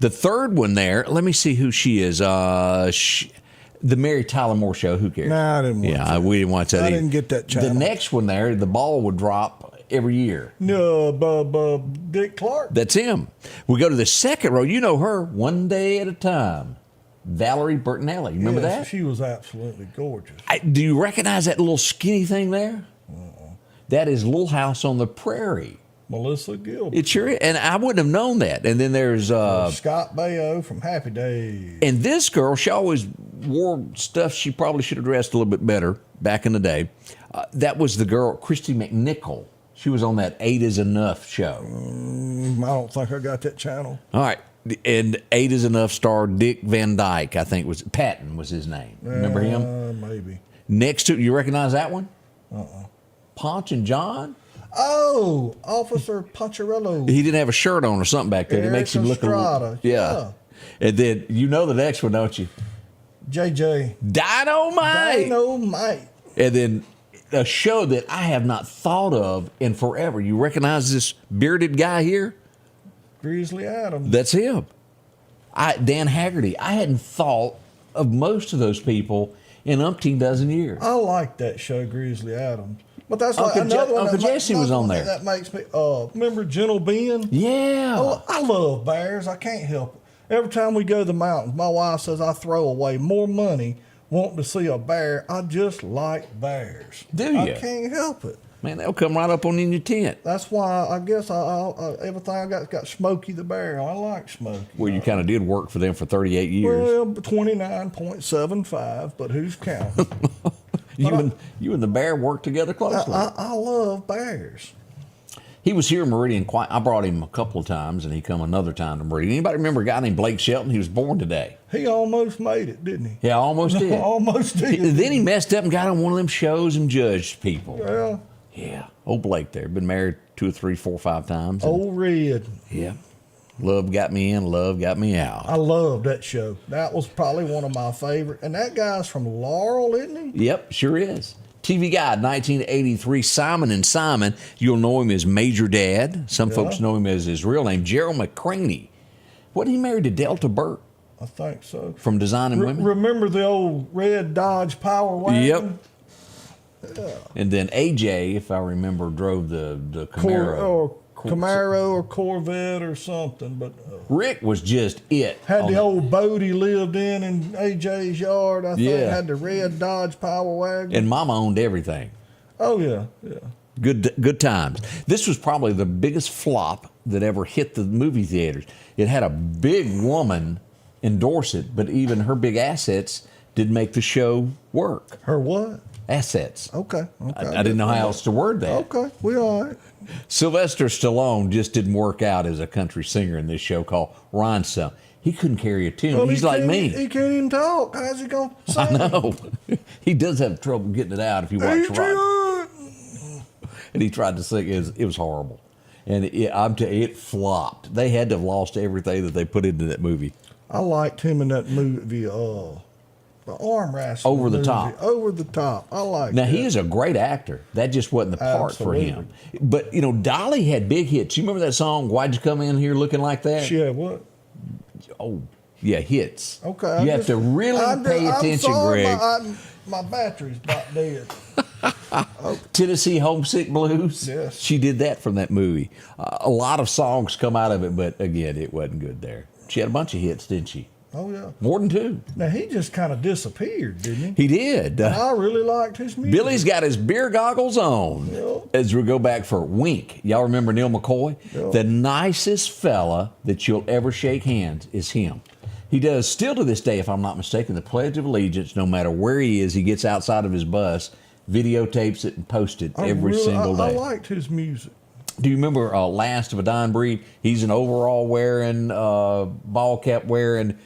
The third one there, let me see who she is. The Mary Tyler Moore Show. Who cares? Nah, I didn't watch that. We didn't watch that I either. didn't get that channel. The next one there, the ball would drop every year. No, Dick Clark. That's him. We go to the second row. You know her, One Day at a Time. Valerie Bertinelli. Remember that? She was absolutely gorgeous. Do you recognize that little skinny thing there? That is Little House on the Prairie. Melissa Gilbert. It sure is. And I wouldn't have known that. And then there's Scott Baio from Happy Days. And this girl, she always wore stuff she probably should have dressed a little bit better back in the day. That was the girl, Christy McNichol. She was on that 8 is Enough show. I don't think I got that channel. All right. And 8 is Enough star Dick Van Dyke, I think Patton was his name. Remember him? Maybe. Next to, you recognize that one? Ponch and John? Oh, Officer Poncherello. He didn't have a shirt on or something back there. Eric It makes him look a little. Estrada. Yeah. And then, you know the next one, don't you? JJ. Dynamite. Dynamite. And then a show that I have not thought of in forever. You recognize this bearded guy here? Grizzly Adams. That's him. Dan Haggerty. I hadn't thought of most of those people in umpteen dozen years. I like that show, Grizzly Adams. But that's like Uncle another one. Uncle Jesse was on there. That makes me. Remember Gentle Ben? Yeah. I love bears. I can't help it. Every time we go to the mountains, my wife says I throw away more money wanting to see a bear. I just like bears. Do you? I can't help it. Man, they'll come right up on in your tent. That's why I guess everything I got Smokey the Bear. I like Smokey. Well, you kind of did work for them for 38 years. Well, 29.75, but who's counting? You and the bear worked together closely. I love bears. He was here in Meridian quite. I brought him a couple of times, and he come another time to Meridian. Anybody remember a guy named Blake Shelton? He was born today. He almost made it, didn't he? Yeah, almost did. Almost did. Then he messed up and got on one of them shows and judged people. Yeah. Yeah. Old Blake there. Been married 2 or 3, 4, 5 times. Old Red. Yeah. Love got me in, love got me out. I love that show. That was probably one of my favorite. And that guy's from Laurel, isn't he? Yep, sure is. TV Guide, 1983, Simon and Simon. You'll know him as Major Dad. Some folks know him as his real name, Gerald McCraney. Wasn't he married to Delta Burke? I think so. From Designing Women? Remember the old red Dodge Power Wagon? Yep. Yeah. And then AJ, if I remember, drove the Camaro. Camaro or Corvette or something. But Rick was just it. Had the old boat he lived in AJ's yard, I think. Yeah. Had the red Dodge Power Wagon. And Mama owned everything. Oh, yeah, yeah. Good times. This was probably the biggest flop that ever hit the movie theaters. It had a big woman endorse it, but even her big assets didn't make the show work. Her what? Assets. Okay. I didn't know how else to word that. Okay, we all right. Sylvester Stallone just didn't work out as a country singer in this show called Rhinestone. He couldn't carry a tune. Well, He's like me. He can't even talk. How's he going to sing? I know. He does have trouble getting it out if you watch right. And he tried to sing. It was horrible. And it flopped. They had to have lost everything that they put into that movie. I liked him in that movie, the arm wrestling. Over the movie. Top. Over the Top. I like Now, that. he is a great actor. That just wasn't the part Absolutely. for him. But, Dolly had big hits. You remember that song, Why'd You Come In Here Looking Like That? She had what? Oh, yeah, hits. Okay. You have to really pay attention, Greg. My battery's about dead. Tennessee Homesick Blues. Yes. She did that from that movie. A lot of songs come out of it, but again, it wasn't good there. She had a bunch of hits, didn't she? Oh, yeah. More than two. Now, he just kind of disappeared, didn't he? He did. I really liked his music. Billy's got his beer goggles on. Yeah. As we go back for Wink. Y'all remember Neil McCoy? Yeah. The nicest fella that you'll ever shake hands is him. He does, still to this day, if I'm not mistaken, the Pledge of Allegiance, no matter where he is, he gets outside of his bus, videotapes it, and posts it every single day. I liked his music. Do you remember Last of a Dying Breed? He's an overall wearing, ball cap wearing.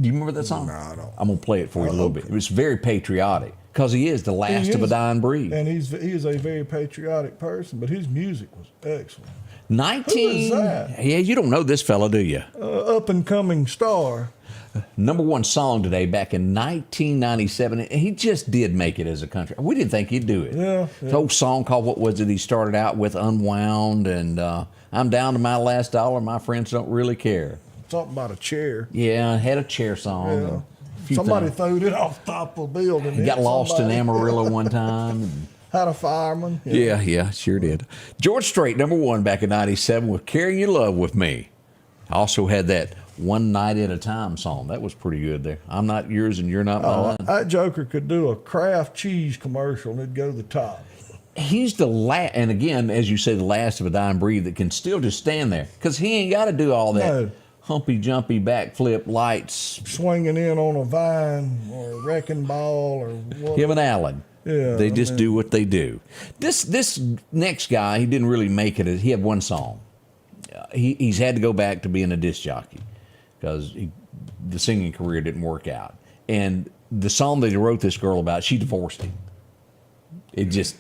Do you remember that song? No, I don't. I'm going to play it for you a little bit. It was very patriotic because he is the last of a dying breed. And he is a very patriotic person, but his music was excellent. 19. Who is that? Yeah, you don't know this fella, do you? Up and coming star. Number one song today back in 1997. He just did make it as a country. We didn't think he'd do it. Yeah. It's an old song called, what was it? He started out with Unwound and I'm down to my last dollar. My friends don't really care. Something about a chair. Yeah, had a chair song. Yeah. A few Somebody things. threw it off the top of a building. He got lost in Amarillo one time. Had a fireman. Yeah, sure did. George Strait, number one back in 97 with Carrying Your Love With Me. I also had that One Night at a Time song. That was pretty good there. I'm not yours and you're not mine. That joker could do a Kraft cheese commercial and it'd go to the top. He's the last, and again, as you say, the last of a dying breed that can still just stand there because he ain't got to do all that. No. Humpy jumpy backflip lights. Swinging in on a vine or a wrecking ball or what. Him and Alan. Yeah, They just do what they do. This next guy, he didn't really make it. He had one song. He's had to go back to being a disc jockey because the singing career didn't work out. And the song that he wrote this girl about, she divorced him. It just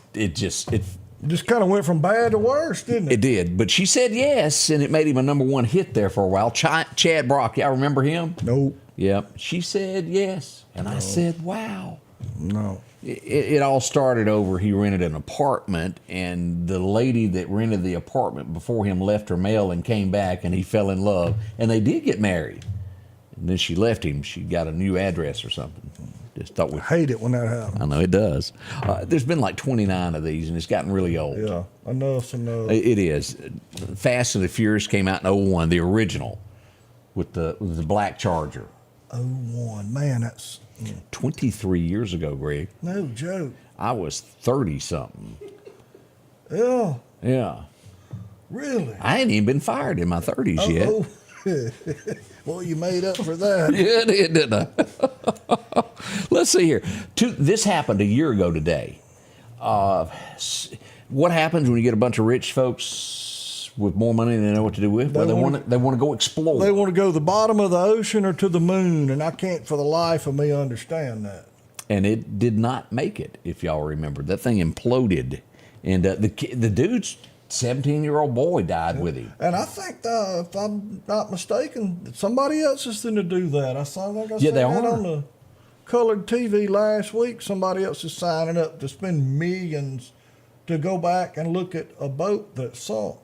kind of went from bad to worse, didn't it? It did, but she said yes, and it made him a number one hit there for a while. Chad Brock, y'all remember him? Nope. Yep. She said yes, and I said, wow. No. It all started over. He rented an apartment, and the lady that rented the apartment before him left her mail and came back, and he fell in love, and they did get married. And then she left him. She got a new address or something. Just thought I hate it when that happens. I know it does. There's been like 29 of these, and it's gotten really old. Yeah, enough's enough. It is. Fast and the Furious came out in 01, the original, with the black Charger. 01, man, that's 23 years ago, Greg. no joke. I was 30-something. Yeah, Yeah. really. I ain't even been fired in my 30s yet. Oh. Well, you made up for that. Yeah, I did, didn't I? Let's see here. This happened a year ago today. What happens when you get a bunch of rich folks with more money than they know what to do with? Well, they want to go explore. They want to go to the bottom of the ocean or to the moon, and I can't for the life of me understand that. And it did not make it, if y'all remember. That thing imploded. And the dude's 17-year-old boy died with him. And I think, if I'm not mistaken, somebody else is going to do that. I saw that Yeah, they that are. on the colored TV last week. Somebody else is signing up to spend millions to go back and look at a boat that sunk.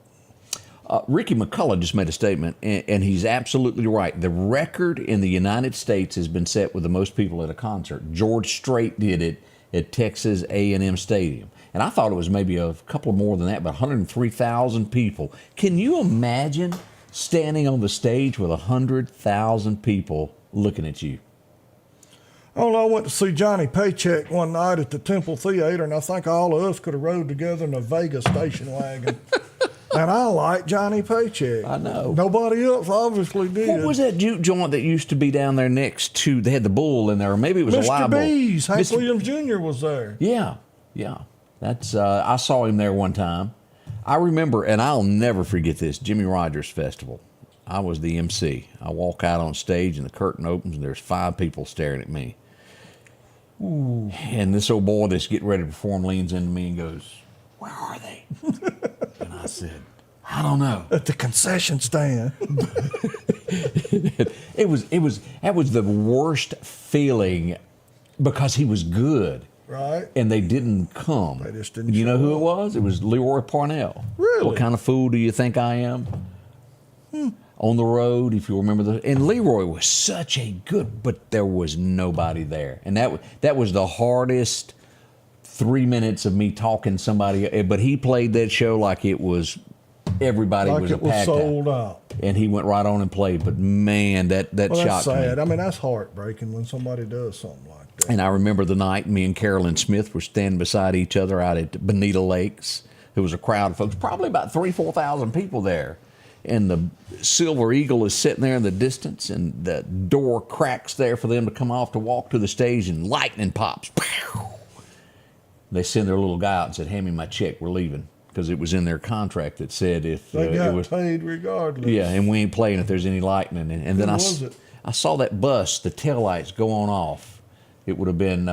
Ricky McCullough just made a statement, and he's absolutely right. The record in the United States has been set with the most people at a concert. George Strait did it at Texas A&M Stadium. And I thought it was maybe a couple more than that, but 103,000 people. Can you imagine standing on the stage with 100,000 people looking at you? I don't know, I went to see Johnny Paycheck one night at the Temple Theater, and I think all of us could have rode together in a Vegas station wagon. And I like Johnny Paycheck. I know. Nobody else obviously did. What was that juke joint that used to be down there next to? They had the bull in there, or maybe it was a live bull. Mr. B's. Hank Williams Jr. was there. Yeah. That's I saw him there one time. I remember, and I'll never forget this, Jimmy Rogers Festival. I was the MC. I walk out on stage, and the curtain opens, and there's 5 people staring at me. Ooh. And this old boy that's getting ready to perform leans into me and goes, "Where are they?" And I said, "I don't know." At the concession stand. That was the worst feeling because he was good. Right. And they didn't come. They just didn't You know show who up. it was? It was Leroy Parnell. Really? What kind of fool do you think I am? On the road, if you remember and Leroy was such a good, but there was nobody there. And that was the hardest 3 minutes of me talking to somebody, but he played that show like it was everybody Like was it was packed sold out. out. And he went right on and played, but man, that Well, that's shocked sad. me. I mean, that's heartbreaking when somebody does something like that. And I remember the night me and Carolyn Smith were standing beside each other out at Bonita Lakes. There was a crowd of folks, probably about 3,000-4,000 people there. And the Silver Eagle is sitting there in the distance, and the door cracks there for them to come off to walk to the stage, and lightning pops. They send their little guy out and said, "Hand me my check, we're leaving." Because it was in their contract that said if They got it was paid regardless. yeah, and we ain't playing if there's any lightning. And then Who was it? I saw that bus, the taillights go off. It would have been,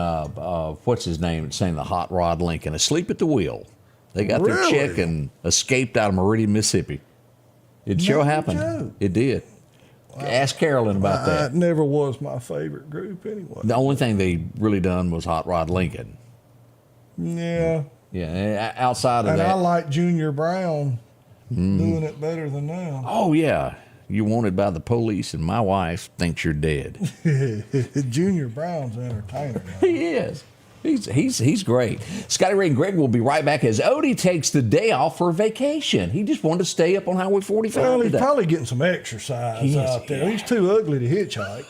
what's his name? It's saying the Hot Rod Lincoln, asleep at the wheel. They got their Really? check and escaped out of Meridian, Mississippi. It sure No happened. joke. It did. Ask Carolyn about That that. never was my favorite group anyway. The only thing they really done was Hot Rod Lincoln. Yeah. Yeah, outside of And that. I like Junior Brown doing it better than them. Oh, yeah. You're wanted by the police, and my wife thinks you're dead. Junior Brown's an entertainer. Now. He is. He's great. Scotty Ray and Greg will be right back as Odie takes the day off for a vacation. He just wanted to stay up on Highway 45 Well, he's today. probably getting some exercise He is, out there. yeah. He's too ugly to hitchhike.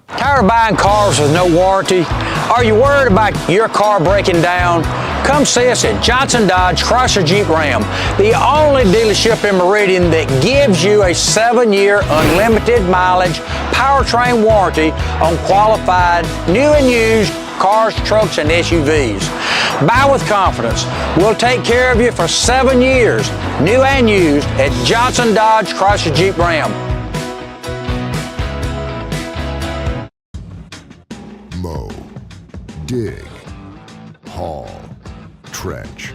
Tired of buying cars with no warranty? Are you worried about your car breaking down? Come see us at Johnson Dodge Chrysler Jeep Ram, the only dealership in Meridian that gives you a 7-year unlimited mileage powertrain warranty on qualified new and used cars, trucks, and SUVs. Buy with confidence. We'll take care of you for 7 years, new and used, at Johnson Dodge Chrysler Jeep Ram. Mow, dig, haul, trench.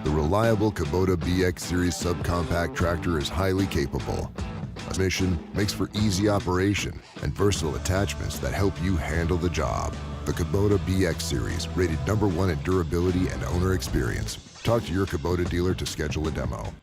The reliable Kubota BX Series subcompact tractor is highly capable. A mission makes for easy operation and versatile attachments that help you handle the job. The Kubota BX Series, rated #1 in durability and owner experience. Talk to your Kubota dealer to schedule a demo.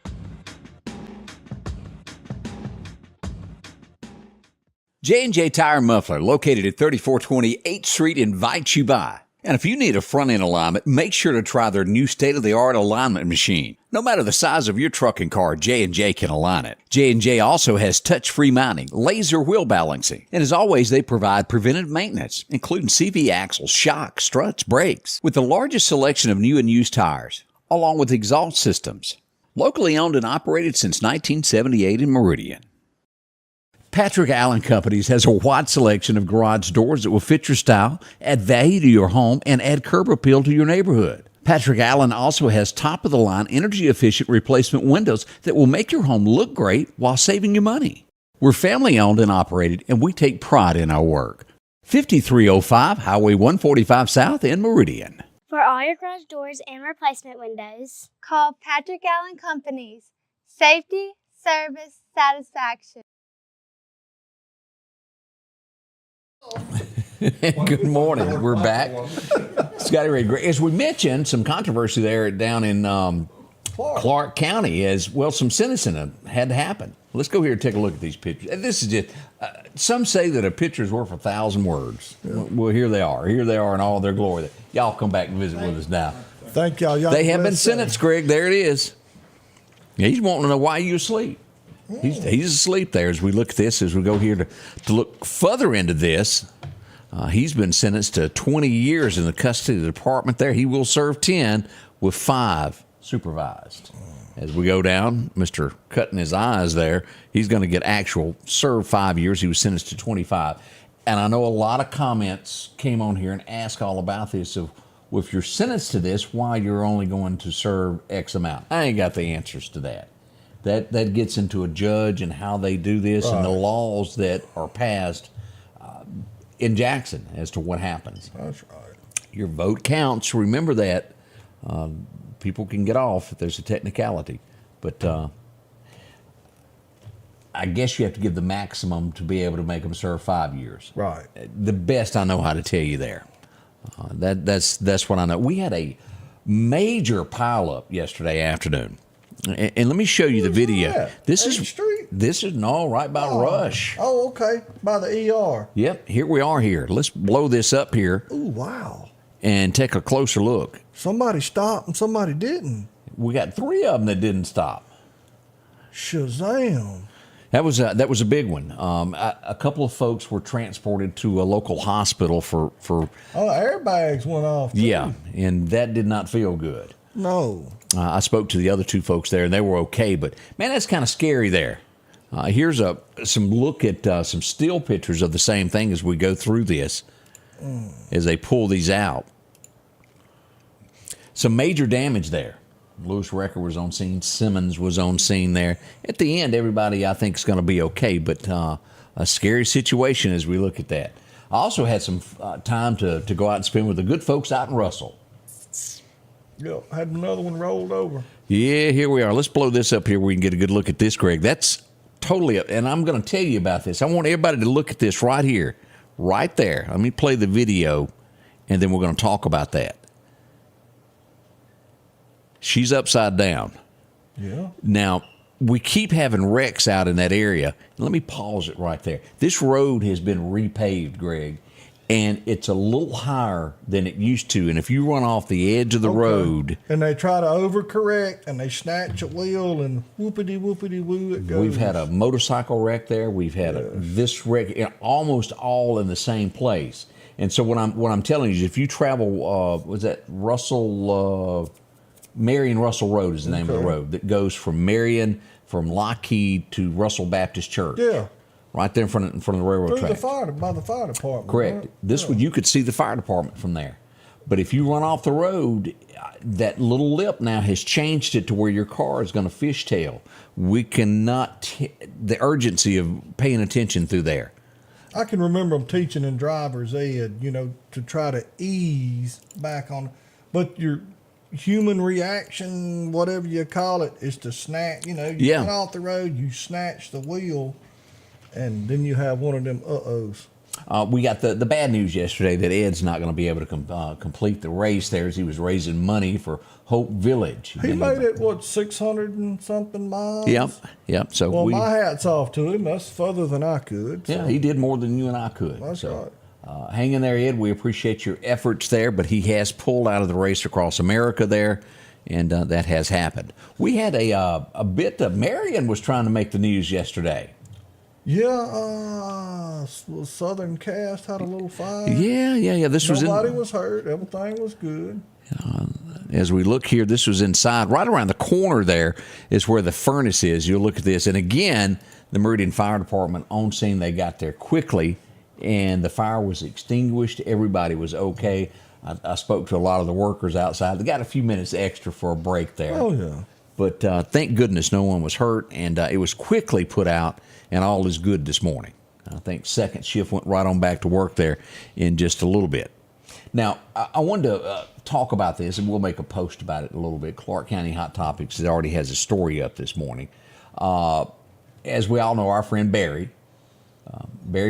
J&J Tire and Muffler, located at 3420 8th Street, invites you by. And if you need a front-end alignment, make sure to try their new state-of-the-art alignment machine. No matter the size of your truck and car, J&J can align it. J&J also has touch-free mounting, laser wheel balancing, and as always, they provide preventive maintenance, including CV axles, shocks, struts, brakes, with the largest selection of new and used tires, along with exhaust systems. Locally owned and operated since 1978 in Meridian. Patrick Allen Companies has a wide selection of garage doors that will fit your style, add value to your home, and add curb appeal to your neighborhood. Patrick Allen also has top-of-the-line, energy-efficient replacement windows that will make your home look great while saving you money. We're family-owned and operated, and we take pride in our work. 5305 Highway 145 South in Meridian. For all your garage doors and replacement windows, call Patrick Allen Companies. Safety, service, satisfaction. Good morning. We're back. Scotty Ray, as we mentioned, some controversy there down in Clark County as well. Some sentencing had to happen. Let's go here and take a look at these pictures. And this is just, some say that a picture is worth 1,000 words. Yeah. Well, here they are. Here they are in all their glory. Y'all come back and visit with us now. Thank y'all. They have been sentenced, Greg. There it is. He's wanting to know why you asleep. He's asleep there as we look at this, as we go here to look further into this. He's been sentenced to 20 years in the custody of the department there. He will serve 10 with 5 supervised. As we go down, Mr. Cutting his eyes there, he's going to get actual serve 5 years. He was sentenced to 25. And I know a lot of comments came on here and asked all about this of, well, if you're sentenced to this, why you're only going to serve X amount. I ain't got the answers to that. That gets into a judge and how they do this and the laws that are passed in Jackson as to what happens. That's right. Your vote counts. Remember that. People can get off if there's a technicality. But I guess you have to give the maximum to be able to make them serve 5 years. Right. The best I know how to tell you there. That's what I know. We had a major pileup yesterday afternoon. And let me show you the video. That? This 8th is Street? This is right by Rush. Oh, okay. By the ER. Yep, here we are here. Let's blow this up here. Ooh, wow. And take a closer look. Somebody stopped and somebody didn't. We got 3 of them that didn't stop. Shazam. That was a big one. A couple of folks were transported to a local hospital for airbags went off too. Yeah, and that did not feel good. No. I spoke to the other 2 folks there, and they were okay. But man, that's kind of scary there. Here's some look at some still pictures of the same thing as we go through this, as they pull these out. Some major damage there. Lewis Recker was on scene. Simmons was on scene there. At the end, everybody, I think, is going to be okay, but a scary situation as we look at that. I also had some time to go out and spend with the good folks out in Russell. Yep, had another one rolled over. Yeah, here we are. Let's blow this up here where we can get a good look at this, Greg. That's totally up, and I'm going to tell you about this. I want everybody to look at this right here, right there. Let me play the video, and then we're going to talk about that. She's upside down. Yeah. Now, we keep having wrecks out in that area. Let me pause it right there. This road has been repaved, Greg, and it's a little higher than it used to. And if you run off the edge of the road... And they try to overcorrect, and they snatch a wheel, and whoopity-whoopity-woo it goes. We've had a motorcycle wreck there. We've had this wreck, almost all in the same place. And so what I'm telling you is if you travel, was that Marion Russell Road is the name of the road that goes from Marion, from Lockheed to Russell Baptist Church. Yeah. Right there in front of the railroad track. By the fire department. Correct. Right? This one, you could see the fire department from there. But if you run off the road, that little lip now has changed it to where your car is going to fishtail. We cannot, the urgency of paying attention through there. I can remember them teaching in driver's ed, to try to ease back on. But your human reaction, whatever you call it, is to snatch. You run off the road, you snatch the wheel, and then you have one of them uh-ohs. We got the bad news yesterday that Ed's not going to be able to complete the race there as he was raising money for Hope Village. He made it, 600 and something miles? Yep. So my hat's off to him. That's further than I could. So. Yeah, he did more than you and I could. That's right. Hang in there, Ed. We appreciate your efforts there, but he has pulled out of the race across America there, and that has happened. We had a bit of Marion was trying to make the news yesterday. Yeah, Southern Cast had a little fight. Yeah. Nobody was hurt. Everything was good. As we look here, this was inside. Right around the corner there is where the furnace is. You'll look at this. And again, the Meridian Fire Department on scene. They got there quickly, and the fire was extinguished. Everybody was okay. I spoke to a lot of the workers outside. They got a few minutes extra for a break there. Oh, yeah. But thank goodness no one was hurt, and it was quickly put out, and all is good this morning. I think second shift went right on back to work there in just a little bit. Now, I wanted to talk about this, and we'll make a post about it in a little bit. Clark County Hot Topics already has a story up this morning. As we all know, our friend Barry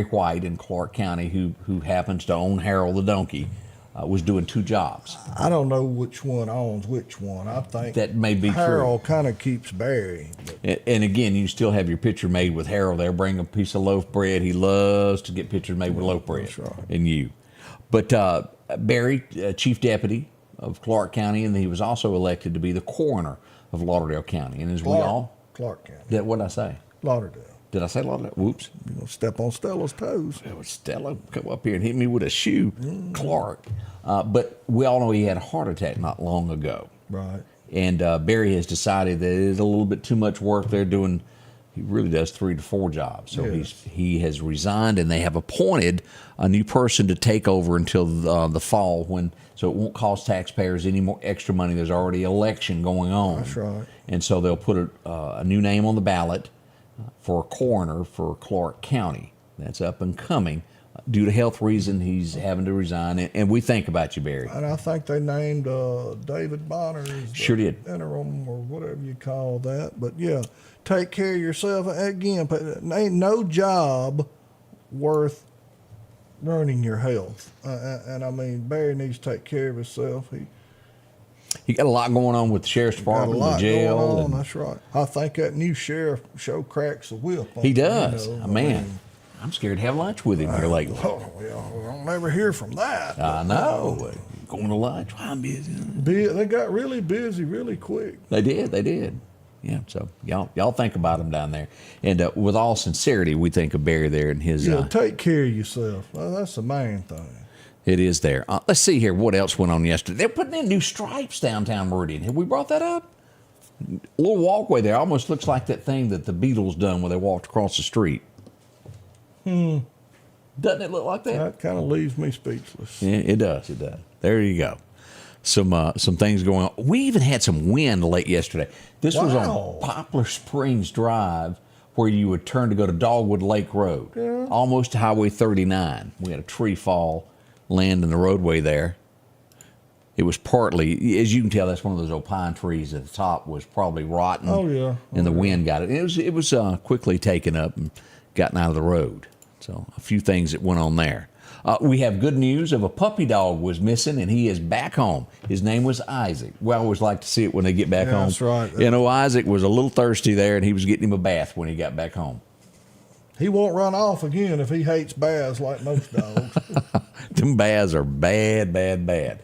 White in Clark County, who happens to own Harold the donkey, was doing 2 jobs. I don't know which one owns which one. I think that may be Harold kind of keeps Barry. And again, you still have your picture made with Harold there. Bring a piece of loaf bread. He loves to get pictures made with loaf bread. That's right. And you. But Barry, Chief Deputy of Clark County, and he was also elected to be the coroner of Lauderdale County. And as Clark County. what did I say? Lauderdale. Did I say a lot of that? Whoops. You're going to step on Stella's toes. Stella come up here and hit me with a shoe. Clark. But we all know he had a heart attack not long ago. Right. And Barry has decided that it is a little bit too much work they're doing. He really does 3 to 4 jobs. So he has resigned, and they have appointed a new person to take over until the fall, so it won't cost taxpayers any more extra money. There's already an election going on. That's right. And so they'll put a new name on the ballot for a coroner for Clark County. That's up and coming. Due to health reason, he's having to resign. And we think about you, Barry. And I think they named David Bonner as Sure did. interim or whatever you call that. But, yeah, take care of yourself. Again, ain't no job worth ruining your health. And I mean, Barry needs to take care of himself. He got a lot going on with the sheriff's department, the jail. Going on. That's right. I think that new sheriff sure cracks the whip. He does. Man. I'm scared to have lunch with him here lately. I'll never hear from that. I know. Going to lunch. I'm busy. They got really busy really quick. They did. Yeah, so y'all think about him down there. And with all sincerity, we think of Barry there and his... take care of yourself. That's the main thing. It is there. Let's see here what else went on yesterday. They're putting in new stripes downtown Meridian. Have we brought that up? A little walkway there. Almost looks like that thing that the Beatles done when they walked across the street. Doesn't it look like that? That kind of leaves me speechless. Yeah, it does. There you go. Some things going on. We even had some wind late yesterday. This was on Poplar Springs Drive, where you would turn to go to Dogwood Lake Road, almost to Highway 39. We had a tree fall, land in the roadway there. It was partly, as you can tell, that's one of those old pine trees at the top was probably rotten. Oh, yeah. And the wind got it. It was quickly taken up and gotten out of the road. So a few things that went on there. We have good news of a puppy dog was missing, and he is back home. His name was Isaac. We always like to see it when they get back home. That's right. You know, Isaac was a little thirsty there, and he was getting him a bath when he got back home. He won't run off again if he hates baths like most dogs. Them baths are bad, bad, bad.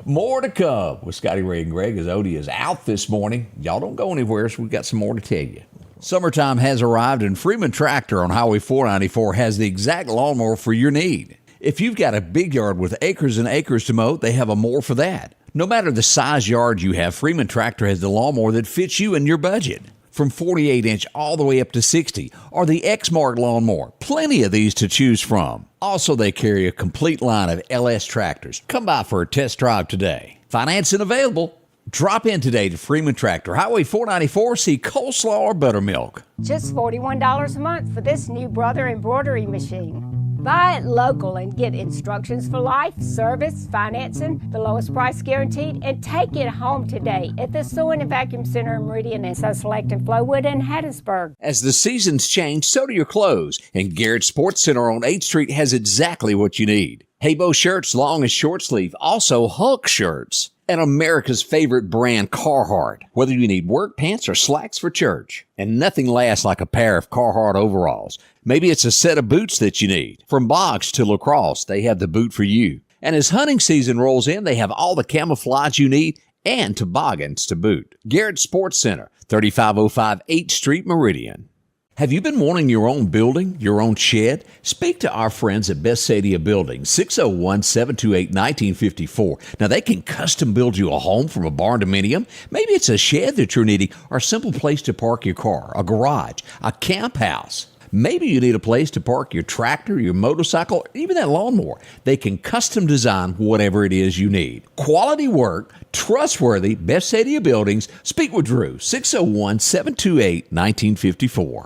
More to come with Scotty Ray and Greg as Odie is out this morning. Y'all don't go anywhere, so we've got some more to tell you. Summertime has arrived, and Freeman Tractor on Highway 494 has the exact lawnmower for your need. If you've got a big yard with acres and acres to mow, they have a mower for that. No matter the size yard you have, Freeman Tractor has the lawnmower that fits you and your budget. From 48-inch all the way up to 60, or the X-Mark lawnmower. Plenty of these to choose from. Also, they carry a complete line of LS tractors. Come by for a test drive today. Financing available. Drop in today to Freeman Tractor, Highway 494, see coleslaw or buttermilk. Just $41 a month for this new Brother embroidery machine. Buy it local and get instructions for life, service, financing, the lowest price guaranteed, and take it home today at the Sewing and Vacuum Center in Meridian and so select in Flowood and Hattiesburg. As the seasons change, so do your clothes, and Garrett Sports Center on 8th Street has exactly what you need. Haybo shirts, long and short sleeve, also Hulk shirts. And America's favorite brand, Carhartt. Whether you need work pants or slacks for church. And nothing lasts like a pair of Carhartt overalls. Maybe it's a set of boots that you need. From box to lacrosse, they have the boot for you. And as hunting season rolls in, they have all the camouflage you need and toboggans to boot. Garrett Sports Center, 3505 8th Street, Meridian. Have you been wanting your own building, your own shed? Speak to our friends at Best Sadia Building, 601-728-1954. Now, they can custom build you a home from a barn dominium. Maybe it's a shed that you're needing or a simple place to park your car, a garage, a camp house. Maybe you need a place to park your tractor, your motorcycle, or even that lawnmower. They can custom design whatever it is you need. Quality work, trustworthy, Best Sadia Buildings. Speak with Drew, 601-728-1954.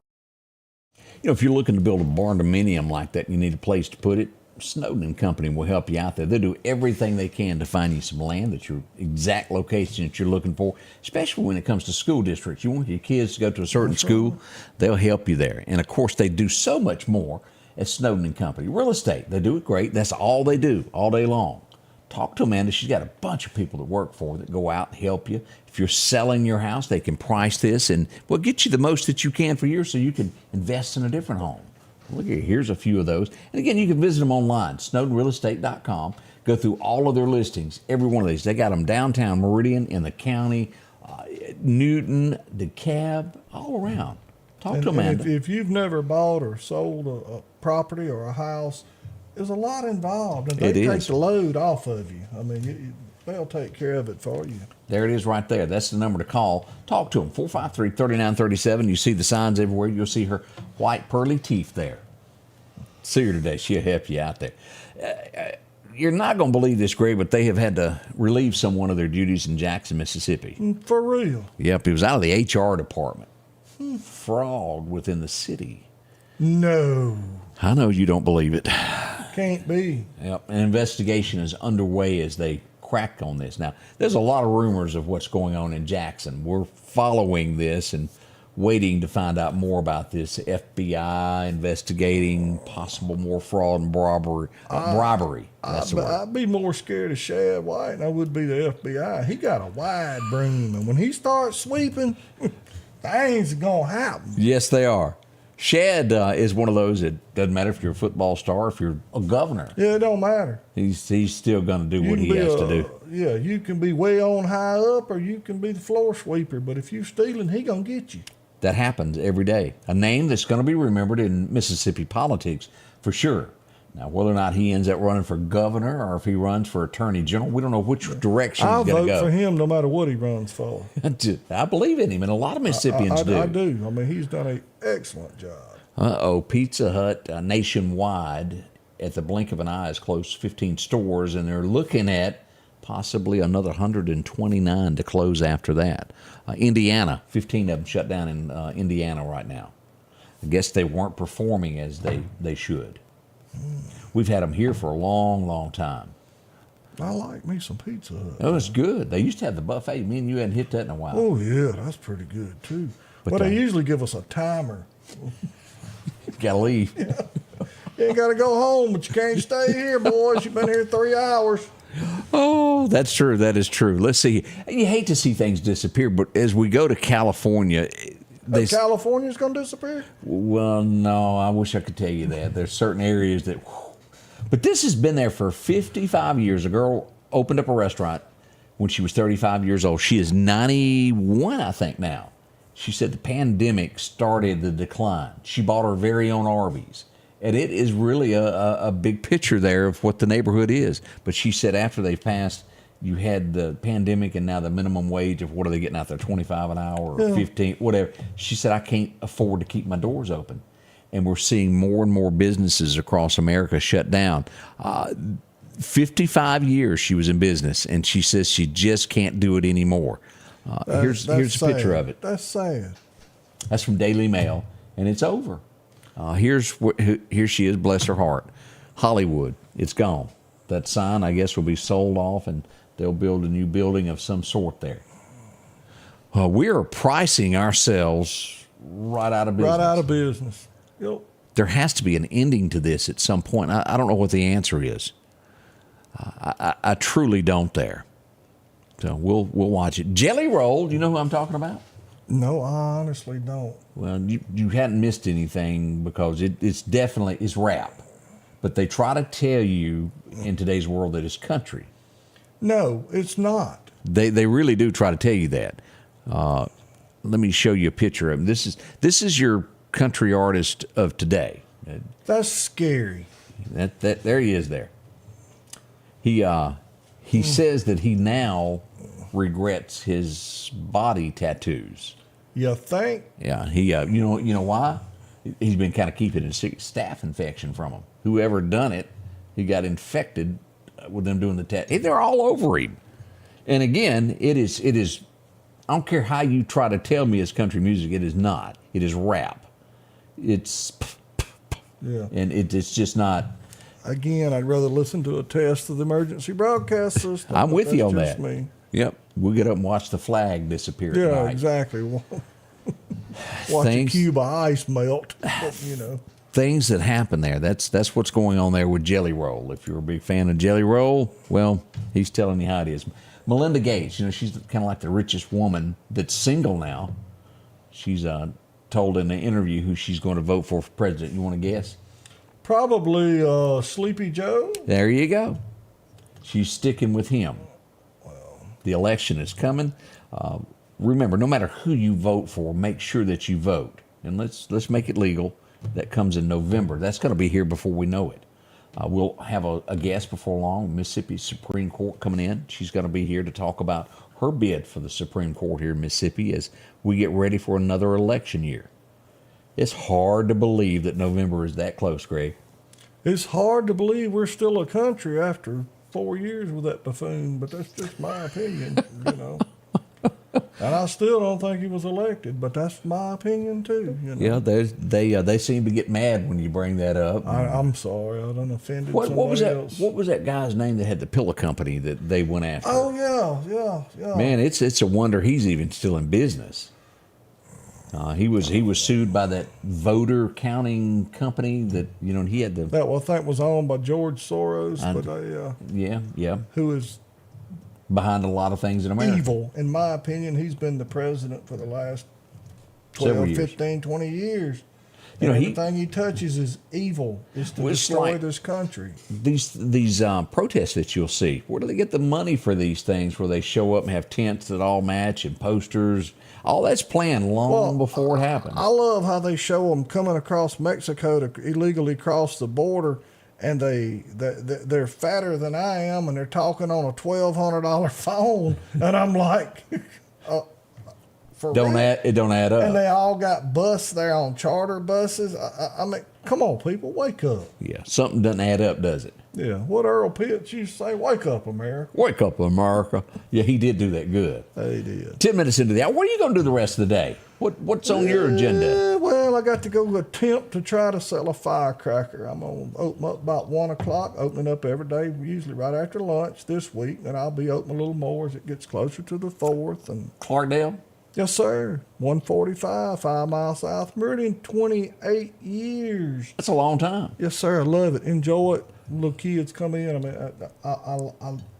You know, if you're looking to build a barn dominium like that and you need a place to put it, Snowden & Company will help you out there. They'll do everything they can to find you some land that's your exact location that you're looking for, especially when it comes to school districts. You want your kids to go to a certain school, they'll help you there. And, of course, they do so much more at Snowden & Company. Real estate, they do it great. That's all they do all day long. Talk to Amanda. She's got a bunch of people that work for her that go out and help you. If you're selling your house, they can price this and get you the most that you can for yours so you can invest in a different home. Look here, here's a few of those. And again, you can visit them online, snowdenrealestate.com. Go through all of their listings, every one of these. They got them downtown Meridian, in the county, Newton, DeKalb, all around. Talk to Amanda. If you've never bought or sold a property or a house, there's a lot involved, and they take the load off of you. I mean, they'll take care of it for you. There it is right there. That's the number to call. Talk to them, 453-3937. You see the signs everywhere. You'll see her white pearly teeth there. See her today. She'll help you out there. You're not going to believe this, Greg, but they have had to relieve someone of their duties in Jackson, Mississippi. For real? Yep, it was out of the HR department. Fraud within the city. No. I know you don't believe it. Can't be. Yep, an investigation is underway as they crack on this. Now, there's a lot of rumors of what's going on in Jackson. We're following this and waiting to find out more about this. FBI investigating possible more fraud and bribery. That's the word. I'd be more scared of Shad White than I would be the FBI. He got a wide broom, and when he starts sweeping, things are going to happen. Yes, they are. Shad is one of those that doesn't matter if you're a football star, if you're a governor. Yeah, it don't matter. He's still going to do what he has to do. Yeah, you can be way on high up, or you can be the floor sweeper. But if you're stealing, he going to get you. That happens every day. A name that's going to be remembered in Mississippi politics for sure. Now, whether or not he ends up running for governor or if he runs for attorney general, we don't know which direction he's going to go. I'll vote for him no matter what he runs for. I believe in him, and a lot of Mississippians do. I do. I mean, he's done an excellent job. Pizza Hut nationwide at the blink of an eye has closed 15 stores, and they're looking at possibly another 129 to close after that. Indiana, 15 of them shut down in Indiana right now. I guess they weren't performing as they should. We've had them here for a long, long time. I like me some Pizza Hut. Oh, it's good. They used to have the buffet. Me and you hadn't hit that in a while. Oh, yeah, that's pretty good, too. But they usually give us a timer. Gotta leave. Yeah. You ain't got to go home, but you can't stay here, boys. You've been here 3 hours. Oh, that's true. That is true. Let's see. You hate to see things disappear, but as we go to California... California's going to disappear? Well, no, I wish I could tell you that. There's certain areas that... But this has been there for 55 years. A girl opened up a restaurant when she was 35 years old. She is 91, I think, now. She said the pandemic started the decline. She bought her very own Arby's. And it is really a big picture there of what the neighborhood is. But she said after they passed, you had the pandemic and now the minimum wage of what are they getting out there, 25 an hour or 15, whatever. She said, I can't afford to keep my doors open. And we're seeing more and more businesses across America shut down. 55 years she was in business, and she says she just can't do it anymore. Here's a picture of it. That's sad. That's from Daily Mail, and it's over. Here she is, bless her heart. Hollywood, it's gone. That sign, I guess, will be sold off, and they'll build a new building of some sort there. We are pricing ourselves right out of business. Right out of business. Yep. There has to be an ending to this at some point. I don't know what the answer is. I truly don't there. So we'll watch it. Jelly Roll, do you know who I'm talking about? No, I honestly don't. Well, you hadn't missed anything because it's rap. But they try to tell you in today's world that it's country. No, it's not. They really do try to tell you that. Let me show you a picture of him. This is your country artist of today. That's scary. There he is there. He says that he now regrets his body tattoos. You think? Yeah, you know why? He's been kind of keeping a staph infection from him. Whoever done it, he got infected with them doing the tattoo. They're all over him. And again, it is. I don't care how you try to tell me it's country music. It is not. It is rap. It's. Yeah. And it's just not. Again, I'd rather listen to a test of the emergency broadcast system. I'm with you on That's that. just me. Yep. We'll get up and watch the flag disappear Yeah, tonight. exactly. Watch a cube of ice melt, Things that happen there. That's what's going on there with Jelly Roll. If you're a big fan of Jelly Roll, well, he's telling you how it is. Melinda Gates, she's kind of like the richest woman that's single now. She's told in an interview who she's going to vote for president. You want to guess? Probably Sleepy Joe. There you go. She's sticking with him. The election is coming. Remember, no matter who you vote for, make sure that you vote. and let's make it legal. That comes in November. That's going to be here before we know it. We'll have a guest before long, Mississippi Supreme Court coming in. She's going to be here to talk about her bid for the Supreme Court here in Mississippi as we get ready for another election year. It's hard to believe that November is that close, Greg. It's hard to believe we're still a country after 4 years with that buffoon, but that's just my opinion, you know. And I still don't think he was elected, but that's my opinion too. You know? Yeah, they seem to get mad when you bring that up. I'm sorry, I done offended somebody What was that? else. What was that guy's name that had the pillow company that they went after? Oh yeah. Man, it's a wonder he's even still in business. He was sued by that voter counting company that he had the. That I think was owned by George Soros, yeah, who is behind a lot of things in America. evil. In my opinion, he's been the president for the last 12, 15, 20 years. Everything he touches is evil. It's to destroy this country. These protests that you'll see, where do they get the money for these things where they show up and have tents that all match and posters? All that's planned long before it happens. I love how they show them coming across Mexico to illegally cross the border, and they're fatter than I am, and they're talking on a $1,200 phone, and I'm like, it don't add up. And they all got buses there on charter buses. I mean, come on, people, wake up. Yeah, something doesn't add up, does it? Yeah, what Earl Pitts used to say, wake up, America. Wake up, America. Yeah, he did do that good. He did. 10 minutes into the hour, what are you going to do the rest of the day? What's on your agenda? Well, I got to go attempt to try to sell a firecracker. I'm going to open up about 1 o'clock, opening up every day, usually right after lunch this week. Then I'll be open a little more as it gets closer to the 4th. And Clarkdale? Yes, sir. 145, 5 miles south Meridian, 28 years. That's a long time. Yes, sir. I love it. Enjoy it. Little kids come in. I mean,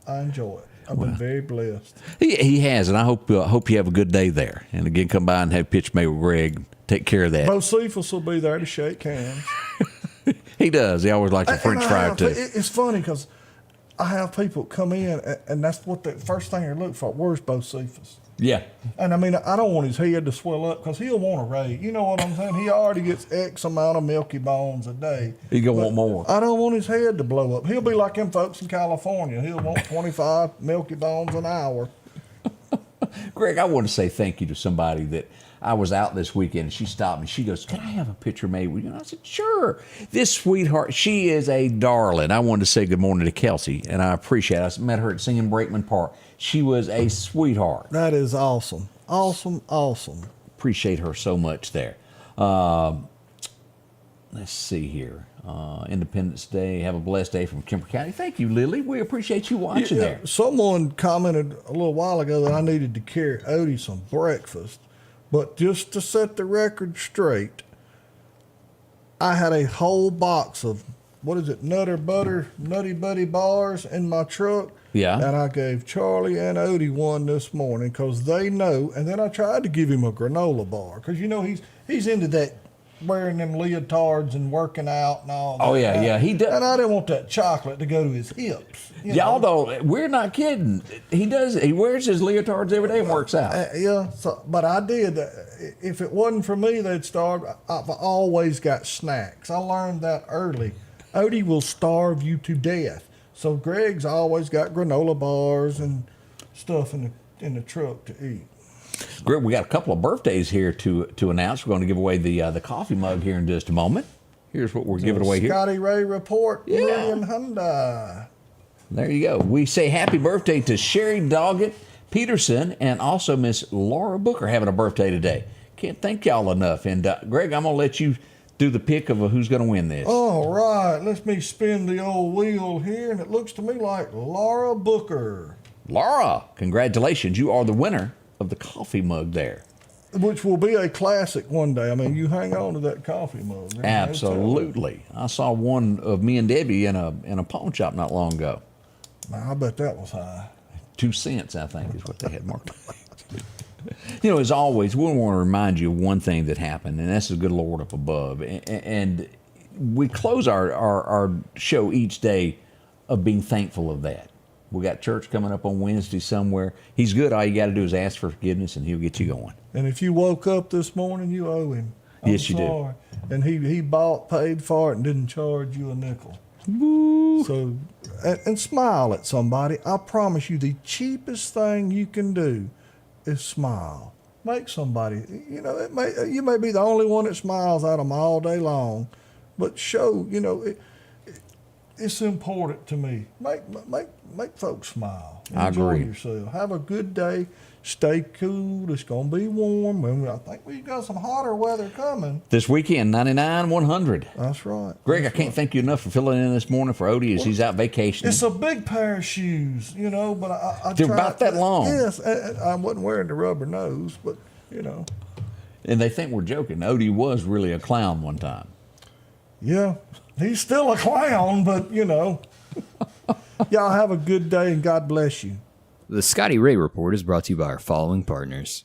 I enjoy it. I've been very blessed. He has, and I hope you have a good day there. And again, come by and have pitch made with Greg. Take care of that. Bo Cephas will be there to shake hands. He does. He always likes a French fry too. It's funny because I have people come in, and that's what the first thing they look for. Where's Bo Cephas? Yeah. And I mean, I don't want his head to swell up because he'll want a raise. You know what I'm saying? He already gets X amount of Milky Bones a day. He's going to want more. I don't want his head to blow up. He'll be like them folks in California. He'll want 25 Milky Bones an hour. Greg, I want to say thank you to somebody that I was out this weekend, and she stopped me. She goes, "Can I have a picture made with you?" And I said, "Sure." This sweetheart, she is a darling. I wanted to say good morning to Kelsey, and I appreciate it. I met her at Singing Brakeman Park. She was a sweetheart. That is awesome. Awesome. Appreciate her so much there. Let's see here. Independence Day. Have a blessed day from Kemper County. Thank you, Lily. We appreciate you watching there. Someone commented a little while ago that I needed to carry Odie some breakfast. But just to set the record straight, I had a whole box of, Nutty Buddy bars in my truck. Yeah. And I gave Charlie and Odie one this morning because they know. And then I tried to give him a granola bar because, he's into that, wearing them leotards and working out and all that. Oh, yeah, he does. And I didn't want that chocolate to go to his hips. Although we're not kidding. He does. He wears his leotards every day and works out. But I did. If it wasn't for me, they'd starve. I've always got snacks. I learned that early. Odie will starve you to death. So Greg's always got granola bars and stuff in the truck to eat. Greg, we got a couple of birthdays here to announce. We're going to give away the coffee mug here in just a moment. Here's what we're giving away here. Scotty Ray Report, Meridian Hyundai. There you go. We say happy birthday to Sherry Doggett Peterson and also Miss Laura Booker having a birthday today. Can't thank y'all enough. And Greg, I'm going to let you do the pick of who's going to win this. All right. Let me spin the old wheel here, and it looks to me like Laura Booker. Laura, congratulations. You are the winner of the coffee mug there. Which will be a classic one day. I mean, you hang on to that coffee mug. Absolutely. I saw one of me and Debbie in a pawn shop not long ago. I bet that was high. 2 cents, I think, is what they had marked. As always, we want to remind you of one thing that happened, and that's the good Lord up above. And we close our show each day of being thankful of that. We got church coming up on Wednesday somewhere. He's good. All you got to do is ask for forgiveness, and he'll get you going. And if you woke up this morning, you owe him. Yes, you do. do. And he bought, paid for it, and didn't charge you a nickel. So, and smile at somebody. I promise you, the cheapest thing you can do is smile. Make somebody, you know, you may be the only one that smiles at them all day long, but show, you know, it's important to me. Make folks smile. I agree. Enjoy yourself. Have a good day. Stay cool. It's going to be warm. And I think we've got some hotter weather coming. This weekend, 99, 100. That's right. Greg, I can't thank you enough for filling in this morning for Odie as he's out vacationing. It's a big pair of shoes, you know, but They're tried, about that long. Yes, I wasn't wearing the rubber nose, but, you know. And they think we're joking. Odie was really a clown one time. Yeah, he's still a clown, but, you know. Y'all have a good day, and God bless you. The Scotty Ray Report is brought to you by our following partners.